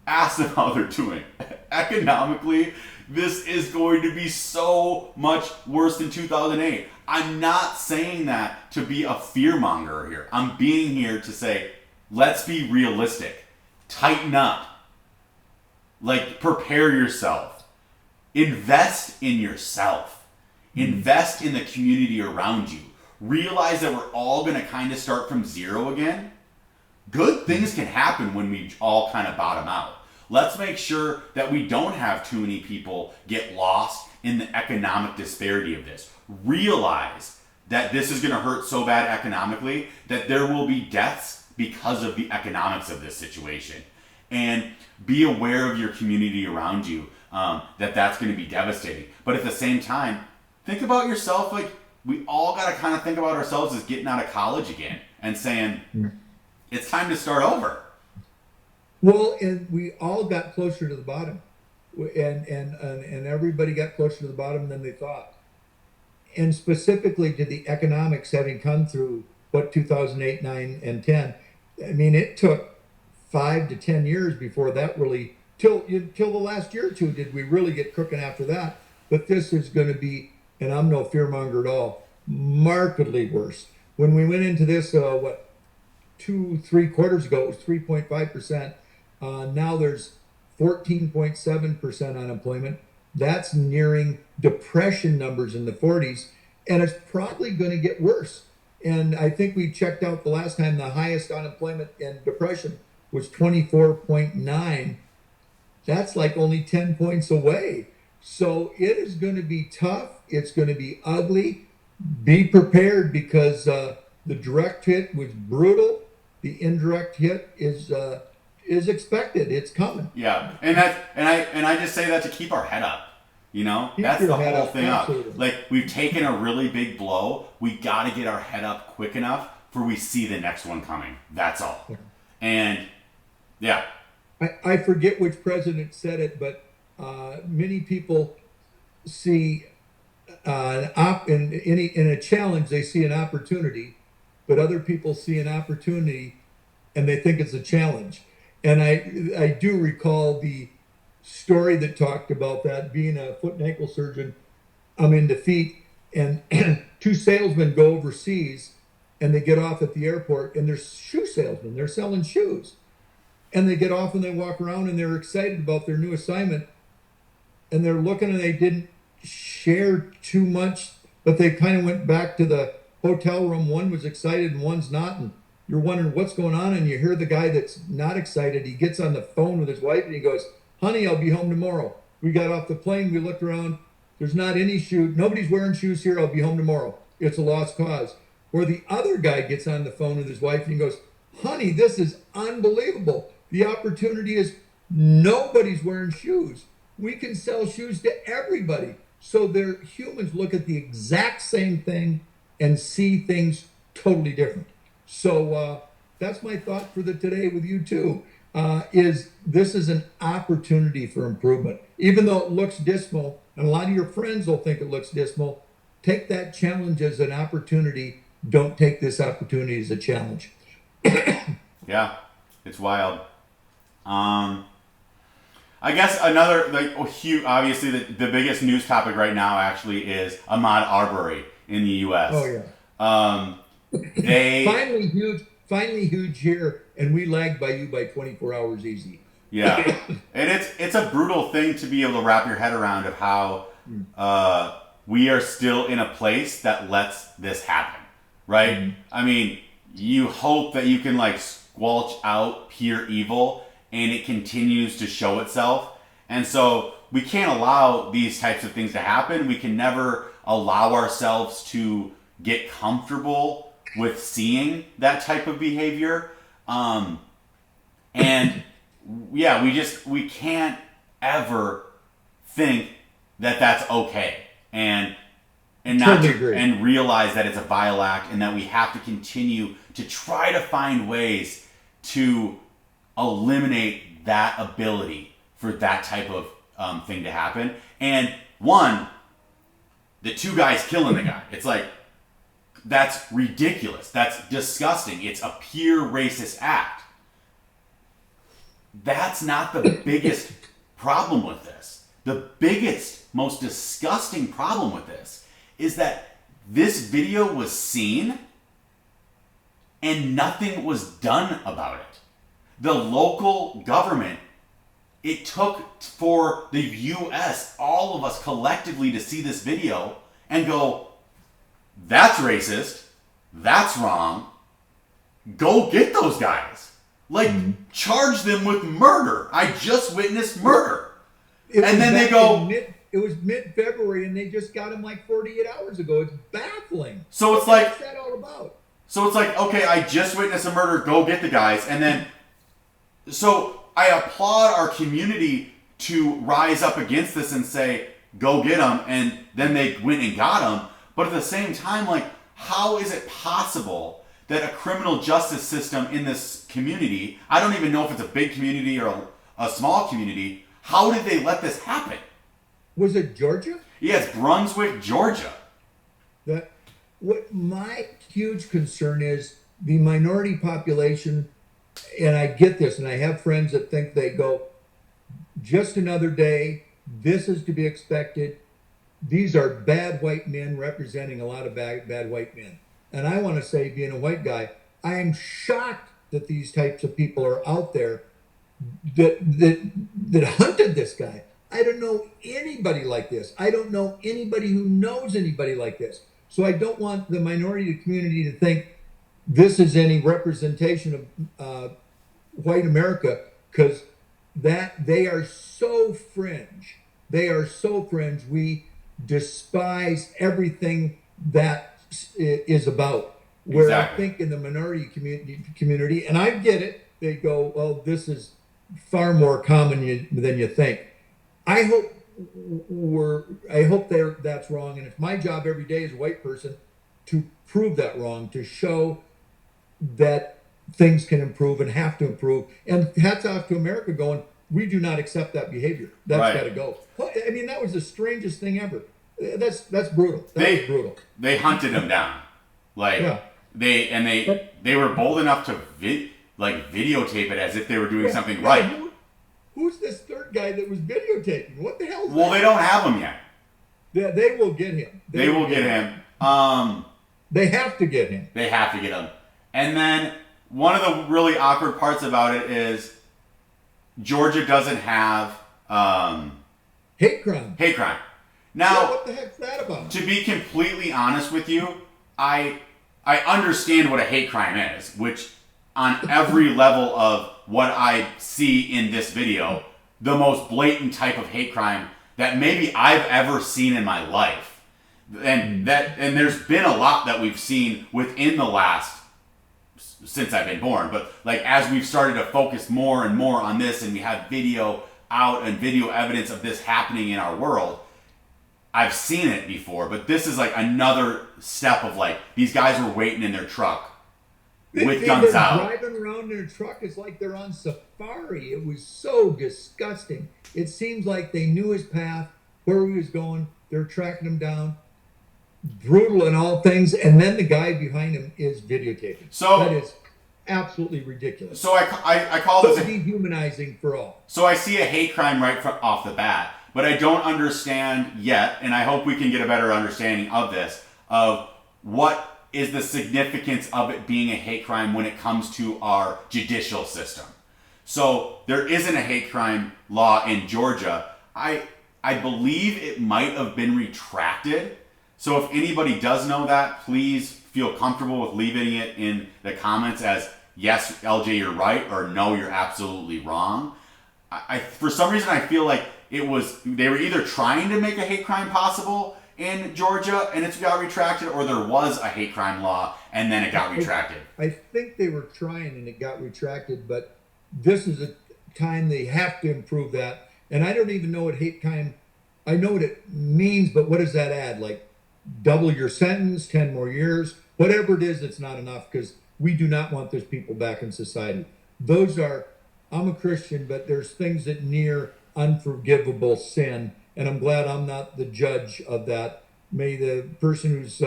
Ask them how they're doing. Economically, this is going to be so much worse than 2008. I'm not saying that to be a fearmonger here. I'm being here to say, let's be realistic. Tighten up. Like, prepare yourself. Invest in yourself. Invest in the community around you. Realize that we're all going to kind of start from zero again. Good things can happen when we all kind of bottom out. Let's make sure that we don't have too many people get lost in the economic disparity of this. Realize that this is going to hurt so bad economically that there will be deaths because of the economics of this situation. And be aware of your community around you, that's going to be devastating. But at the same time, think about yourself. Like, we all got to kind of think about ourselves as getting out of college again and saying, it's time to start over. Well, and we all got closer to the bottom, and everybody got closer to the bottom than they thought. And specifically to the economics, having come through 2008, 9, and 10. I mean, it took 5 to 10 years before that really, till the last year or two, did we really get cooking after that. But this is going to be, and I'm no fearmonger at all, markedly worse. When we went into this, 2-3 quarters ago, it was 3.5%. Now there's 14.7% unemployment. That's nearing depression numbers in the 40s, and it's probably going to get worse. And I think we checked out the last time, the highest unemployment and depression was 24.9. That's like only 10 points away. So it is going to be tough. It's going to be ugly. be prepared because the direct hit was brutal. The indirect hit is expected. It's coming. Yeah, and I just say that to keep our head up. You know, Keep that's your the head whole up. thing up. Absolutely. Like we've taken a really big blow. We got to get our head up quick enough for we see the next one coming. That's all. And yeah, I forget which president said it, but many people see in a challenge they see an opportunity, but other people see an opportunity and they think it's a challenge. And I do recall the story that talked about that. Being a foot and ankle surgeon, I'm in defeat, and two salesmen go overseas, and they get off at the airport, and they're shoe salesmen. They're selling shoes, and they get off and they walk around and they're excited about their new assignment, and they're looking and they didn't share too much, but they kind of went back to the hotel room. One was excited and one's not, and you're wondering what's going on, and you hear the guy that's not excited. He gets on the phone with his wife and he goes, "Honey, I'll be home tomorrow." We got off the plane, we looked around, there's not any shoe, nobody's wearing shoes here. I'll be home tomorrow. It's a lost cause. Or the other guy gets on the phone with his wife and he goes, "Honey, this is unbelievable. The opportunity is nobody's wearing shoes. We can sell shoes to everybody." So they're humans look at the exact same thing and see things totally different. So that's my thought for the today with you too. Is this is an opportunity for improvement, even though it looks dismal, and a lot of your friends will think it looks dismal. Take that challenge as an opportunity. Don't take this opportunity as a challenge. yeah, it's wild. Um, I guess another like huge, obviously the biggest news topic right now actually is Ahmaud Arbery in the U.S. Oh yeah. They Finally huge here, and we lagged by you by 24 hours easy. Yeah, and it's a brutal thing to be able to wrap your head around of how we are still in a place that lets this happen, right? I mean, you hope that you can like squelch out pure evil, and it continues to show itself, and so we can't allow these types of things to happen. We can never allow ourselves to get comfortable with seeing that type of behavior, and yeah, we can't ever think that that's okay, and not Totally to, agree. and realize that it's a vile act, and that we have to continue to try to find ways to eliminate that ability for that type of thing to happen. And one, the two guys killing the guy, it's like, that's ridiculous. That's disgusting. It's a pure racist act. That's not the biggest problem with this. The biggest, most disgusting problem with this is that this video was seen and nothing was done about it. The local government, it took for the US, all of us collectively, to see this video and go, "That's racist. That's wrong. Go get those guys. Like, charge them with murder. I just witnessed murder." And then they go, it was mid-February, and they just got him like 48 hours ago. It's baffling. so it's like, What's that all about? okay, I just witnessed a murder. Go get the guys. And then, so I applaud our community to rise up against this and say, go get them. And then they went and got them. But at the same time, like, how is it possible that a criminal justice system in this community, I don't even know if it's a big community or a small community, how did they let this happen? Was it Georgia? Yeah, it's Brunswick, Georgia. That what my huge concern is the minority population, and I get this, and I have friends that think they go, just another day, this is to be expected. These are bad white men representing a lot of bad white men. And I want to say, being a white guy, I am shocked that these types of people are out there that hunted this guy. I don't know anybody like this. I don't know anybody who knows anybody like this. So I don't want the minority community to think this is any representation of white America, because that they are so fringe. They are so fringe. We despise everything that is about. Where I Exactly. think in the minority community, and I get it, they go, "Well, this is far more common than you think." I hope I hope that's wrong, and it's my job every day as a white person to prove that wrong, to show that things can improve and have to improve. And hats off to America going, we do not accept that behavior. That's got Right. to go. I mean, that was the strangest thing ever. That's brutal. That was They brutal. they hunted him down. Like Yeah. they But they were bold enough to videotape it as if they were doing yeah, something yeah. right. Who's this third guy that was videotaping? What the hell is Well, they that? don't have him yet. They will get him. They will get him. They have to get him. They have to get him. And then one of the really awkward parts about it is Georgia doesn't have Hate crime. hate crime. Yeah, Now, what the heck's that about? to be completely honest with you, I understand what a hate crime is, which on every level of what I see in this video, the most blatant type of hate crime that maybe I've ever seen in my life. And there's been a lot that we've seen within the last since I've been born, but like as we've started to focus more and more on this and we have video out and video evidence of this happening in our world, I've seen it before, but this is like another step of like these guys were waiting in their truck with guns They're out. driving around in their truck. It's like they're on safari. It was so disgusting. It seems like they knew his path, where he was going. They're tracking him down. Brutal in all things. And then the guy behind him is videotaping. So that is absolutely ridiculous. so I call So this dehumanizing for all. so I see a hate crime right off the bat, but I don't understand yet, and I hope we can get a better understanding of this, of what is the significance of it being a hate crime when it comes to our judicial system. So there isn't a hate crime law in Georgia. I believe it might have been retracted. So if anybody does know that, please feel comfortable with leaving it in the comments as yes, LJ, you're right, or no, you're absolutely wrong. I for some reason I feel like they were either trying to make a hate crime possible in Georgia and it's got retracted, or there was a hate crime law and then it got retracted. I think they were trying and it got retracted, but this is a time they have to improve that. And I don't even know what hate crime, I know what it means, but what does that add? Like double your sentence, 10 more years, whatever it is, it's not enough because we do not want those people back in society. Those are, I'm a Christian, but there's things that near unforgivable sin. And I'm glad I'm not the judge of that. May the person who's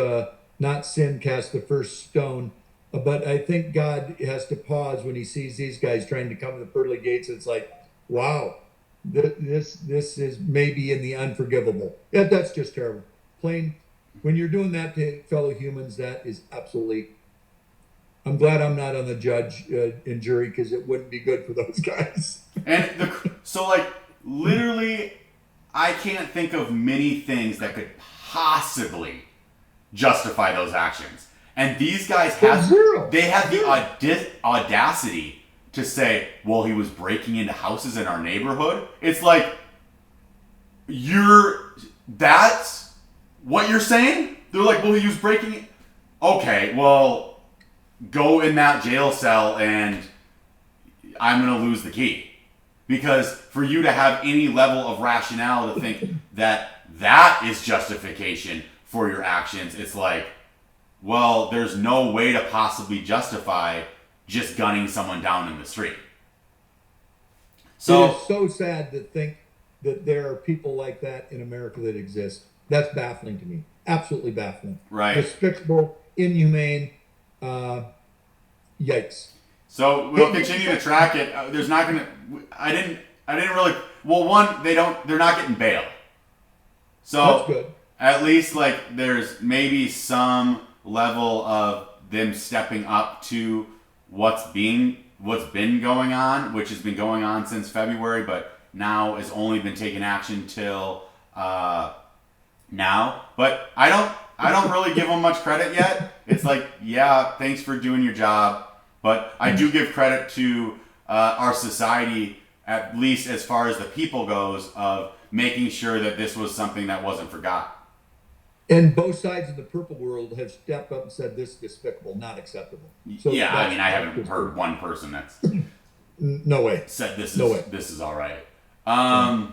not sinned cast the first stone. But I think God has to pause when he sees these guys trying to come to the pearly gates. It's like, wow, this is maybe in the unforgivable. Yeah, that's just terrible. Plain, when you're doing that to fellow humans, that is absolutely. I'm glad I'm not on the judge and jury because it wouldn't be good for those guys. And so like literally I can't think of many things that could possibly justify those actions. And these guys have Zero. they have the audacity to say, well, he was breaking into houses in our neighborhood. It's like that's what you're saying? They're like, well, he was breaking. Okay, well, go in that jail cell and I'm going to lose the key. Because for you to have any level of rationale to think that is justification for your actions, it's like, well, there's no way to possibly justify just gunning someone down in the street. So It is so sad to think that there are people like that in America that exist. That's baffling to me. Absolutely baffling. Right. Despicable, inhumane. Yikes. So we'll continue to track it. There's not gonna. I didn't really. Well, one, they're not getting bail. So That's good. at least like there's maybe some level of them stepping up to what's been going on, which has been going on since February, but now has only been taking action till now. But I don't really give them much credit yet. It's like, yeah, thanks for doing your job, but I do give credit to our society, at least as far as the people goes, of making sure that this was something that wasn't forgotten. And both sides of the purple world have stepped up and said this is despicable, not acceptable. So Yeah, I mean, I that's haven't heard one person that's no way, said no way. this is all right. Yeah.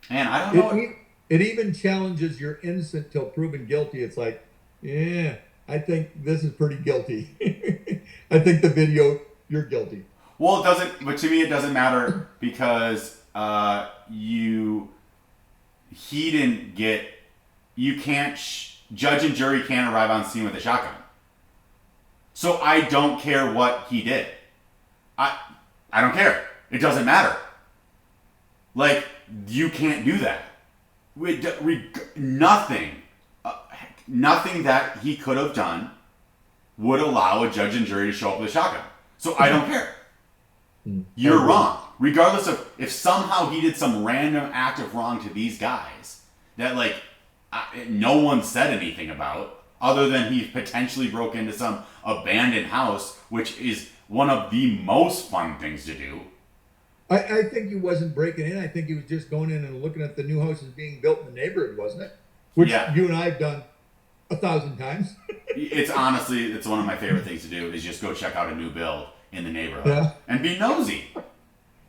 And I don't know. It even challenges your innocent till proven guilty. It's like, yeah, I think this is pretty guilty. I think the video, you're guilty. Well, it doesn't. But to me, it doesn't matter because he didn't get. You can't. Judge and jury can't arrive on scene with a shotgun. So I don't care what he did. I don't care. It doesn't matter. Like, you can't do that. Nothing, nothing that he could have done would allow a judge and jury to show up with a shotgun. So I don't care. You're wrong. Regardless of if somehow he did some random act of wrong to these guys that, like, no one said anything about, other than he potentially broke into some abandoned house, which is one of the most fun things to do. I think he wasn't breaking in. I think he was just going in and looking at the new houses being built in the neighborhood, wasn't it? Which you and I have done 1,000 times. It's honestly, it's one of my favorite things to do is just go check out a new build in the neighborhood and be nosy.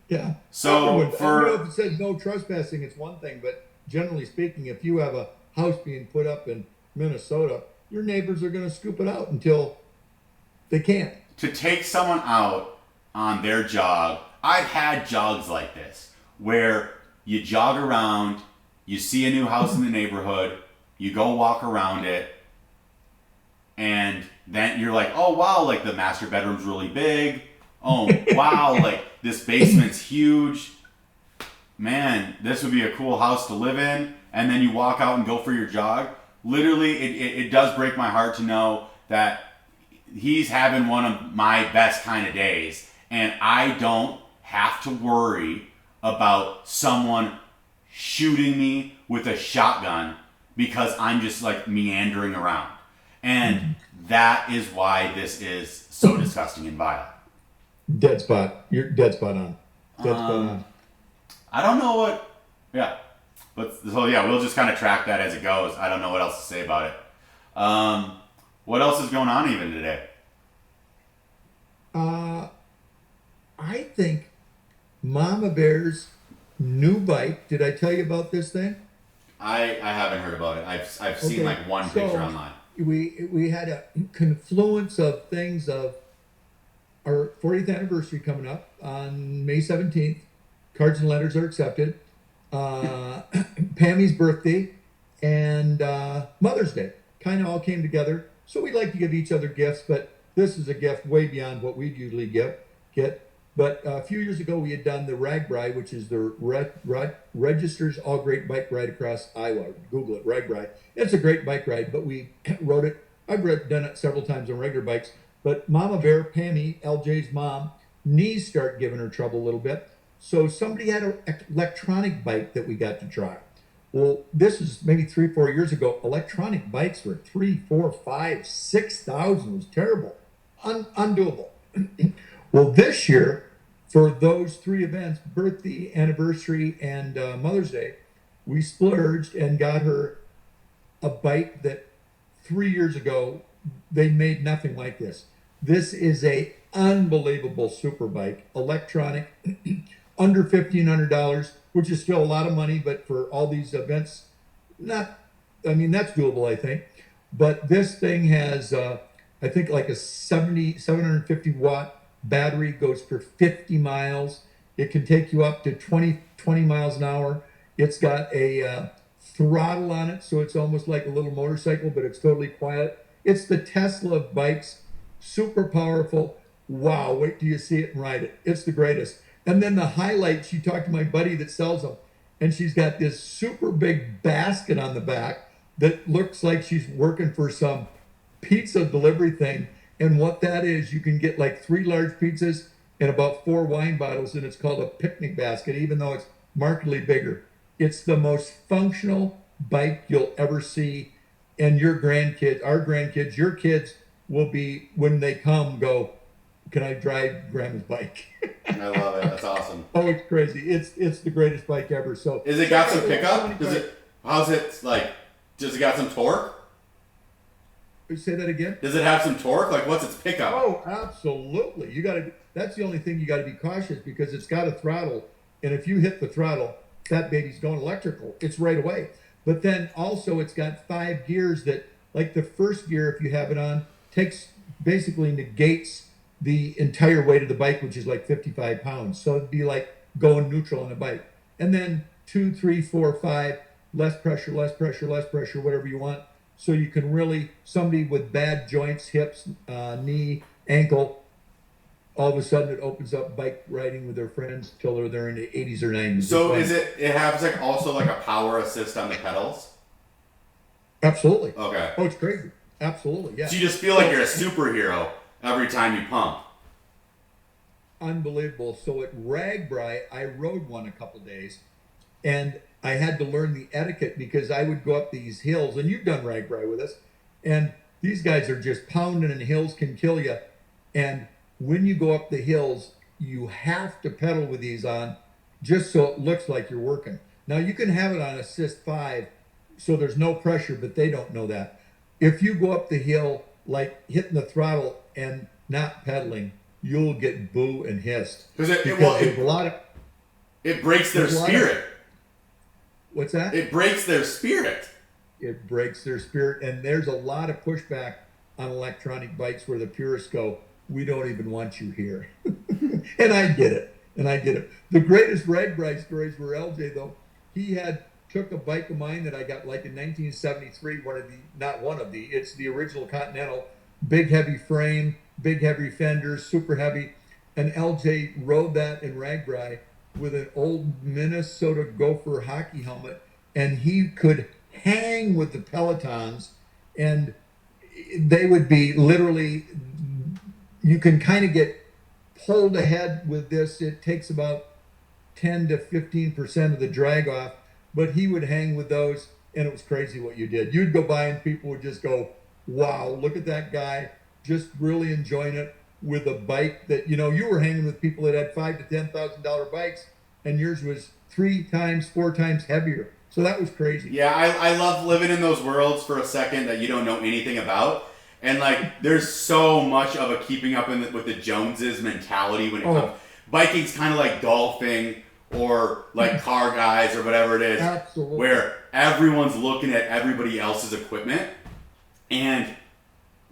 Yeah. So if it says no trespassing, it's one thing, but generally speaking, if you have a house being put up in Minnesota, your neighbors are going to scoop it out until they can't. To take someone out on their jog, I've had jogs like this where you jog around, you see a new house in the neighborhood, you go walk around it, and then you're like, oh wow, like the master bedroom's really big. Oh wow, like this basement's huge. Man, this would be a cool house to live in. And then you walk out and go for your jog. Literally, it does break my heart to know that he's having one of my best kind of days. And I don't have to worry about someone shooting me with a shotgun because I'm just like meandering around. And that is why this is so disgusting and vile. Dead spot. You're dead spot on. Dead spot on. I don't know what. Yeah. But so yeah, we'll just kind of track that as it goes. I don't know what else to say about it. What else is going on even today? I think Mama Bear's new bike. Did I tell you about this thing? I haven't heard about it. I've seen like one picture online. We had a confluence of things of our 40th anniversary coming up on May 17th. Cards and letters are accepted. Pammy's birthday and Mother's Day kind of all came together. So we like to give each other gifts, but this is a gift way beyond what we'd usually get. But a few years ago, we had done the RAGBRAI, which is the Registers All Great Bike Ride Across Iowa. Google it, RAGBRAI. It's a great bike ride, but we rode it. I've done it several times on regular bikes. But Mama Bear, Pammy, LJ's mom, knees start giving her trouble a little bit. So somebody had an electronic bike that we got to try. Well, this is maybe 3-4 years ago. Electronic bikes were 3, 4, 5, 6,000. It was terrible, undoable. Well, this year, for those three events, birthday, anniversary, and Mother's Day, we splurged and got her a bike that 3 years ago, they made nothing like this. This is a unbelievable super bike, electronic, under $1,500, which is still a lot of money, but for all these events, that's doable, I think. But this thing has, I think, like a 750 watt battery, goes for 50 miles. It can take you up to 20 miles an hour. It's got a throttle on it, so it's almost like a little motorcycle, but it's totally quiet. It's the Tesla of bikes, super powerful. Wow, wait till you see it and ride it. It's the greatest. And then the highlight, she talked to my buddy that sells them, and she's got this super big basket on the back that looks like she's working for some pizza delivery thing. And what that is, you can get like 3 large pizzas and about 4 wine bottles, and it's called a picnic basket, even though it's markedly bigger. It's the most functional bike you'll ever see. And your grandkids, our grandkids, your kids will be, when they come, go, can I drive Grandma's bike? I love it. That's awesome. Oh, it's crazy. It's the greatest bike ever. So is it got some pickup? How's it like? Does it got some torque? Say that again. Does it have some torque? Like, what's its pickup? Oh, absolutely. You got to. That's the only thing you got to be cautious because it's got a throttle, and if you hit the throttle, that baby's going electrical. It's right away. But then also, it's got 5 gears that, like the first gear, if you have it on, basically negates the entire weight of the bike, which is like 55 pounds. So it'd be like going neutral on a bike. And then 2, 3, 4, 5, less pressure, whatever you want. So you can really, somebody with bad joints, hips, knee, ankle, all of a sudden it opens up bike riding with their friends till they're in the 80s or 90s. So it has like also like a power assist on the pedals? Absolutely. Okay. Oh, it's crazy. Absolutely, yeah. So you just feel like you're a superhero every time you pump. Unbelievable. So at Ragbri, I rode one a couple days, and I had to learn the etiquette because I would go up these hills, and you've done Ragbri with us, and these guys are just pounding, and hills can kill you. And when you go up the hills, you have to pedal with these on just so it looks like you're working. Now, you can have it on Assist 5, so there's no pressure, but they don't know that. If you go up the hill, like hitting the throttle and not pedaling, you'll get boo and hissed. Because it breaks their spirit. What's that? It breaks their spirit. It breaks their spirit, and there's a lot of pushback on electronic bikes where the purists go, we don't even want you here. And I get it. The greatest Ragbri stories were LJ, though. He took a bike of mine that I got like in 1973, it's the original Continental, big heavy frame, big heavy fenders, super heavy. And LJ rode that in Ragbri with an old Minnesota Gopher hockey helmet, and he could hang with the pelotons, and they would be literally, you can kind of get pulled ahead with this. It takes about 10 to 15% of the drag off, but he would hang with those, and it was crazy what you did. You'd go by and people would just go, wow, look at that guy, just really enjoying it with a bike that, you were hanging with people that had $5,000 to $10,000 bikes, and yours was 3 times, 4 times heavier. So that was crazy. Yeah, I love living in those worlds for a second that you don't know anything about. And like, there's so much of a keeping up with the Joneses mentality when it comes. Biking's kind of like golfing or like car guys or whatever it is. Absolutely. Where everyone's looking at everybody else's equipment, and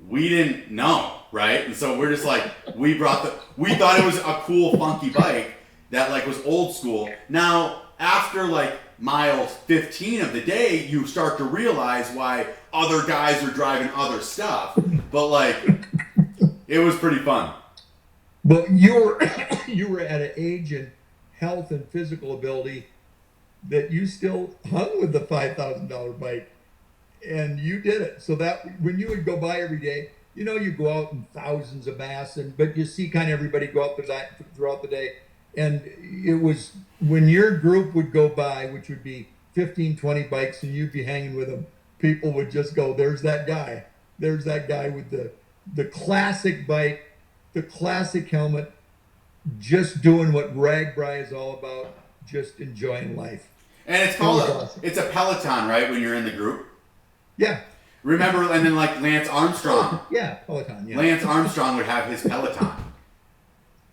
we didn't know, right? And so we're just like, we thought it was a cool, funky bike that like was old school. Now, after like mile 15 of the day, you start to realize why other guys are driving other stuff. But like, it was pretty fun. But you were at an age in health and physical ability that you still hung with the $5,000 bike, and you did it. So that when you would go by every day, you go out in thousands of mass, but you see kind of everybody go out throughout the day. And it was when your group would go by, which would be 15, 20 bikes, and you'd be hanging with them, people would just go, there's that guy. There's that guy with the classic bike, the classic helmet, just doing what Ragbri is all about, just enjoying life. And it's called it's a Peloton, right, when you're in the group? Yeah. Remember, and then like Lance Armstrong. Yeah, Peloton, yeah. Lance Armstrong would have his Peloton.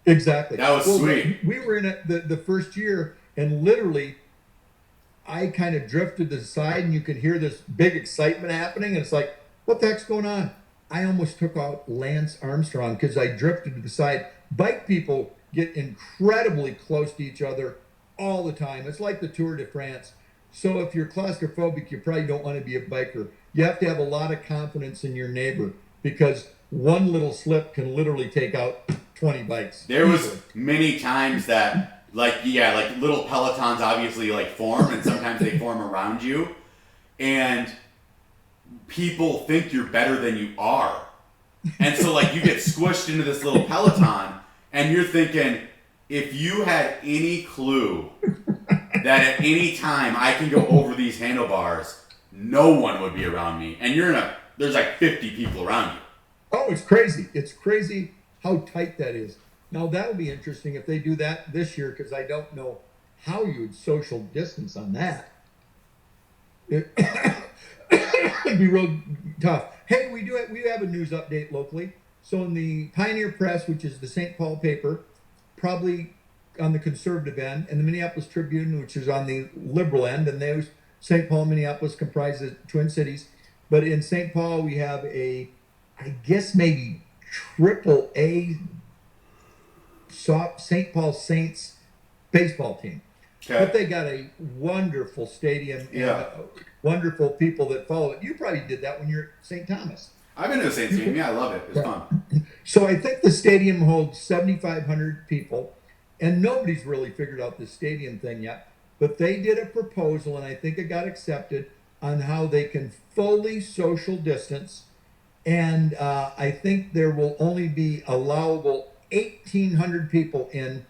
Exactly. That was sweet. We were in it the first year, and literally, I kind of drifted to the side, and you could hear this big excitement happening, and it's like, what the heck's going on? I almost took out Lance Armstrong because I drifted to the side. Bike people get incredibly close to each other all the time. It's like the Tour de France. So if you're claustrophobic, you probably don't want to be a biker. You have to have a lot of confidence in your neighbor because one little slip can literally take out 20 bikes. There was many times that like little pelotons obviously like form, and sometimes they form around you, and people think you're better than you are. And so like you get squished into this little peloton, and you're thinking, if you had any clue that at any time I can go over these handlebars, no one would be around me. And there's like 50 people around you. Oh, it's crazy. It's crazy how tight that is. Now, that'll be interesting if they do that this year, because I don't know how you'd social distance on that. It'd be real tough. Hey, we have a news update locally. So in the Pioneer Press, which is the St. Paul paper, probably on the conservative end, and the Minneapolis Tribune, which is on the liberal end, and those St. Paul and Minneapolis comprise the Twin Cities. But in St. Paul, we have I guess maybe triple A St. Paul Saints baseball team. Okay. But they got a wonderful stadium and wonderful people that follow it. You probably did that when you're at St. Thomas. I've been to the Saints game. Yeah, I love it. It's fun. So I think the stadium holds 7,500 people, and nobody's really figured out the stadium thing yet. But they did a proposal, and I think it got accepted, on how they can fully social distance. And I think there will only be allowable 1,800 people in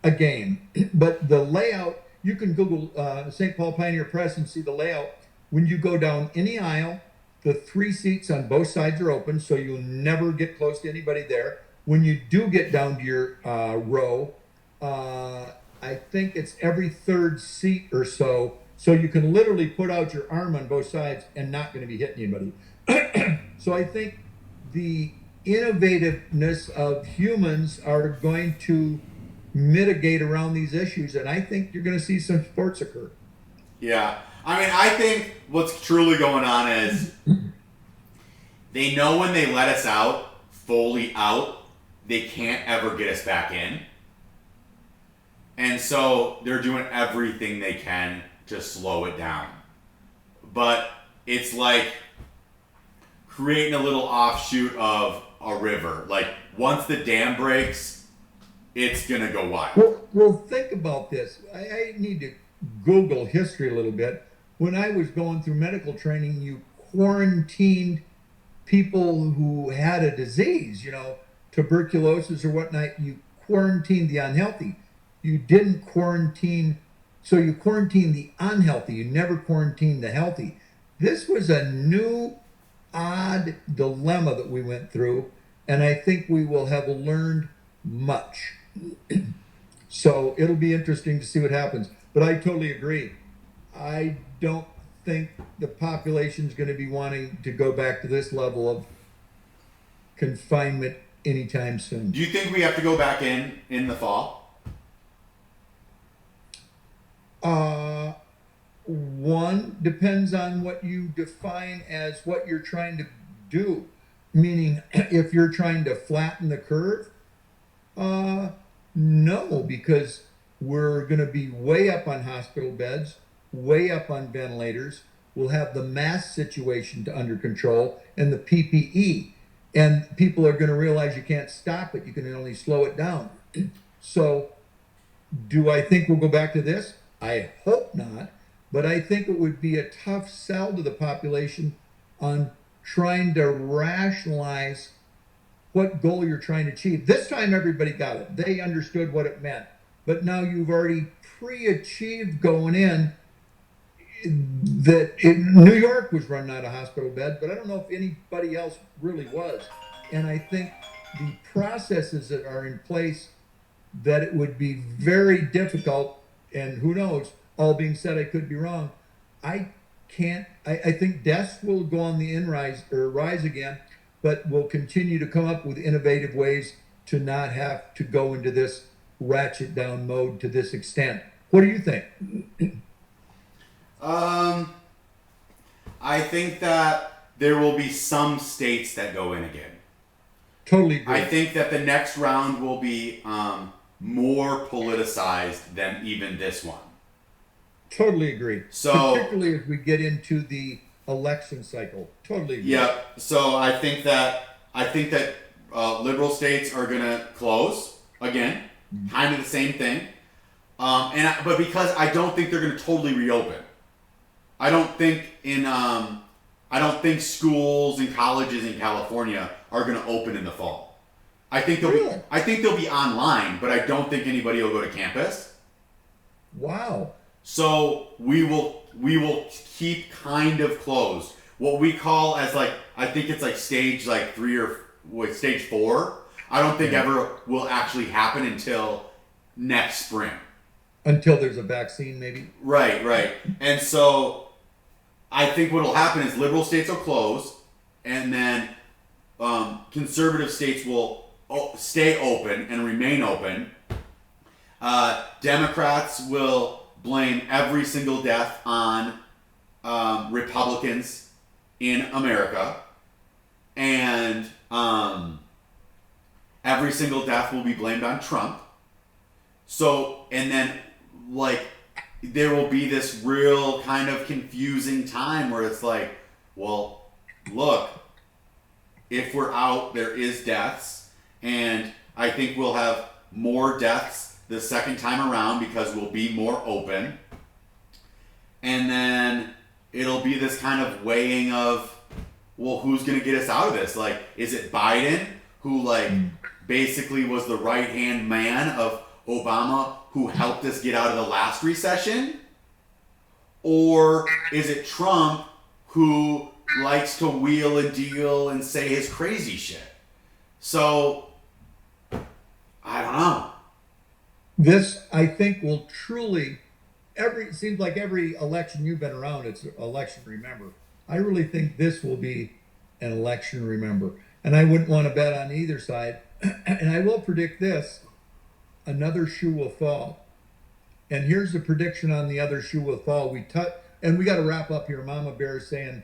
a game. But the layout, you can Google St. Paul Pioneer Press and see the layout. When you go down any aisle, the 3 seats on both sides are open, so you'll never get close to anybody there. When you do get down to your row, I think it's every 3rd seat or so, so you can literally put out your arm on both sides and not going to be hitting anybody. So I think the innovativeness of humans are going to mitigate around these issues, and I think you're going to see some sports occur. Yeah. I mean, I think what's truly going on is they know when they let us out, fully out, they can't ever get us back in. And so they're doing everything they can to slow it down. But it's like creating a little offshoot of a river. Like, once the dam breaks, it's going to go wild. Well, think about this. I need to Google history a little bit. When I was going through medical training, you quarantined people who had a disease, tuberculosis or whatnot. You quarantined the unhealthy. You didn't quarantine, so you quarantined the unhealthy. You never quarantined the healthy. This was a new, odd dilemma that we went through, and I think we will have learned much. So it'll be interesting to see what happens. But I totally agree. I don't think the population is going to be wanting to go back to this level of confinement anytime soon. Do you think we have to go back in the fall? One depends on what you define as what you're trying to do. Meaning, if you're trying to flatten the curve, no, because we're going to be way up on hospital beds, way up on ventilators. We'll have the mask situation under control and the PPE. And people are going to realize you can't stop it. You can only slow it down. So do I think we'll go back to this? I hope not. But I think it would be a tough sell to the population on trying to rationalize what goal you're trying to achieve. This time everybody got it. They understood what it meant. But now you've already pre-achieved going in that New York was running out of hospital bed, but I don't know if anybody else really was. And I think the processes that are in place, that it would be very difficult, and who knows, all being said, I could be wrong. I think deaths will go on the rise again, but we'll continue to come up with innovative ways to not have to go into this ratchet down mode to this extent. What do you think? I think that there will be some states that go in again. Totally agree. I think that the next round will be more politicized than even this one. Totally agree. So, particularly as we get into the election cycle. Totally agree. Yeah. So I think that liberal states are gonna close again, kind of the same thing. But because I don't think they're gonna totally reopen. I don't think schools and colleges in California are gonna open in the fall. I think they'll be online, but I don't think anybody will go to campus. Wow. So we will keep kind of closed. What we call as I think it's stage 3 or stage 4. I don't think ever will actually happen until next spring. Until there's a vaccine, maybe. Right. And so I think what will happen is liberal states will close, and then conservative states will stay open and remain open. Democrats will blame every single death on Republicans in America, and every single death will be blamed on Trump. So, and then, like, there will be this real kind of confusing time where it's like, well, look, if we're out, there is deaths, and I think we'll have more deaths the second time around because we'll be more open. And then it'll be this kind of weighing of, well, who's going to get us out of this? Like, is it Biden, who, like, basically was the right-hand man of Obama, who helped us get out of the last recession? Or is it Trump, who likes to wheel and deal and say his crazy shit? So, I don't know. This, I think, will truly, it seems like every election you've been around, it's an election remember. I really think this will be an election remember. And I wouldn't want to bet on either side. And I will predict this, another shoe will fall. And here's the prediction on the other shoe will fall. And we got to wrap up here. Mama Bear is saying,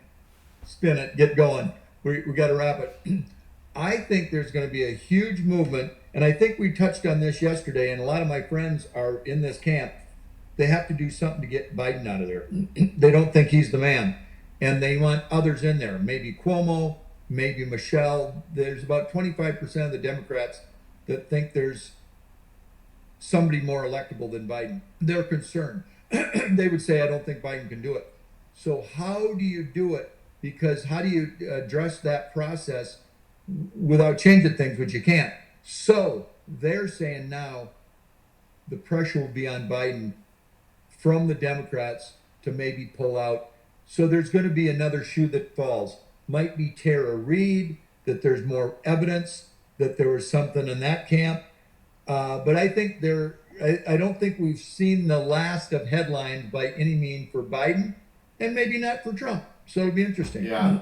spin it, get going. We got to wrap it. I think there's going to be a huge movement, and I think we touched on this yesterday, and a lot of my friends are in this camp. They have to do something to get Biden out of there. They don't think he's the man, and they want others in there. Maybe Cuomo, maybe Michelle. There's about 25% of the Democrats that think there's somebody more electable than Biden. They're concerned. They would say, I don't think Biden can do it. So how do you do it? Because how do you address that process without changing things, which you can't? So they're saying now the pressure will be on Biden from the Democrats to maybe pull out. So there's going to be another shoe that falls. Might be Tara Reid, that there's more evidence that there was something in that camp. But I think I don't think we've seen the last of headlines by any means for Biden, and maybe not for Trump. So it'll be interesting. Yeah.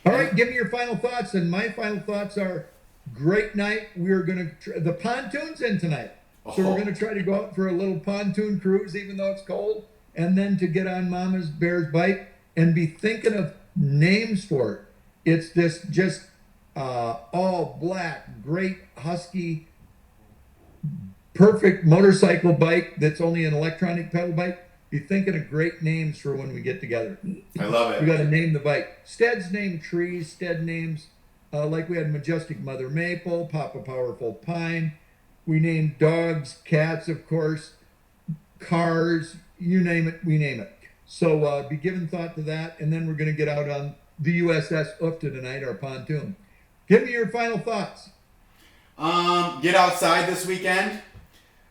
All right, give me your final thoughts. And my final thoughts are, great night. We're going to, the pontoon's in tonight. So we're going to try to go out for a little pontoon cruise, even though it's cold, and then to get on Mama's Bear's bike and be thinking of names for it. It's this just all black, great, husky, perfect motorcycle bike that's only an electronic pedal bike. Be thinking of great names for when we get together. I love it. We got to name the bike. Stead's named trees. Stead names, like we had Majestic Mother Maple, Papa Powerful Pine. We named dogs, cats, of course, cars, you name it, we name it. So be giving thought to that, and then we're going to get out on the USS Ufta tonight, our pontoon. Give me your final thoughts. Get outside this weekend.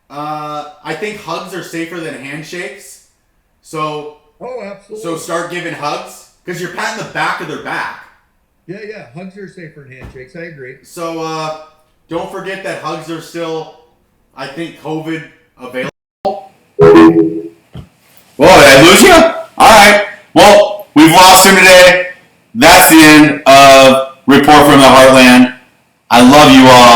I think hugs are safer than handshakes. So, absolutely. So start giving hugs, because you're patting the back of their back. Yeah. Hugs are safer than handshakes. I agree. So don't forget that hugs are still, I think, COVID available. Whoa, did I lose you? All right. Well, we've lost him today. That's the end of Report from the Heartland. I love you all.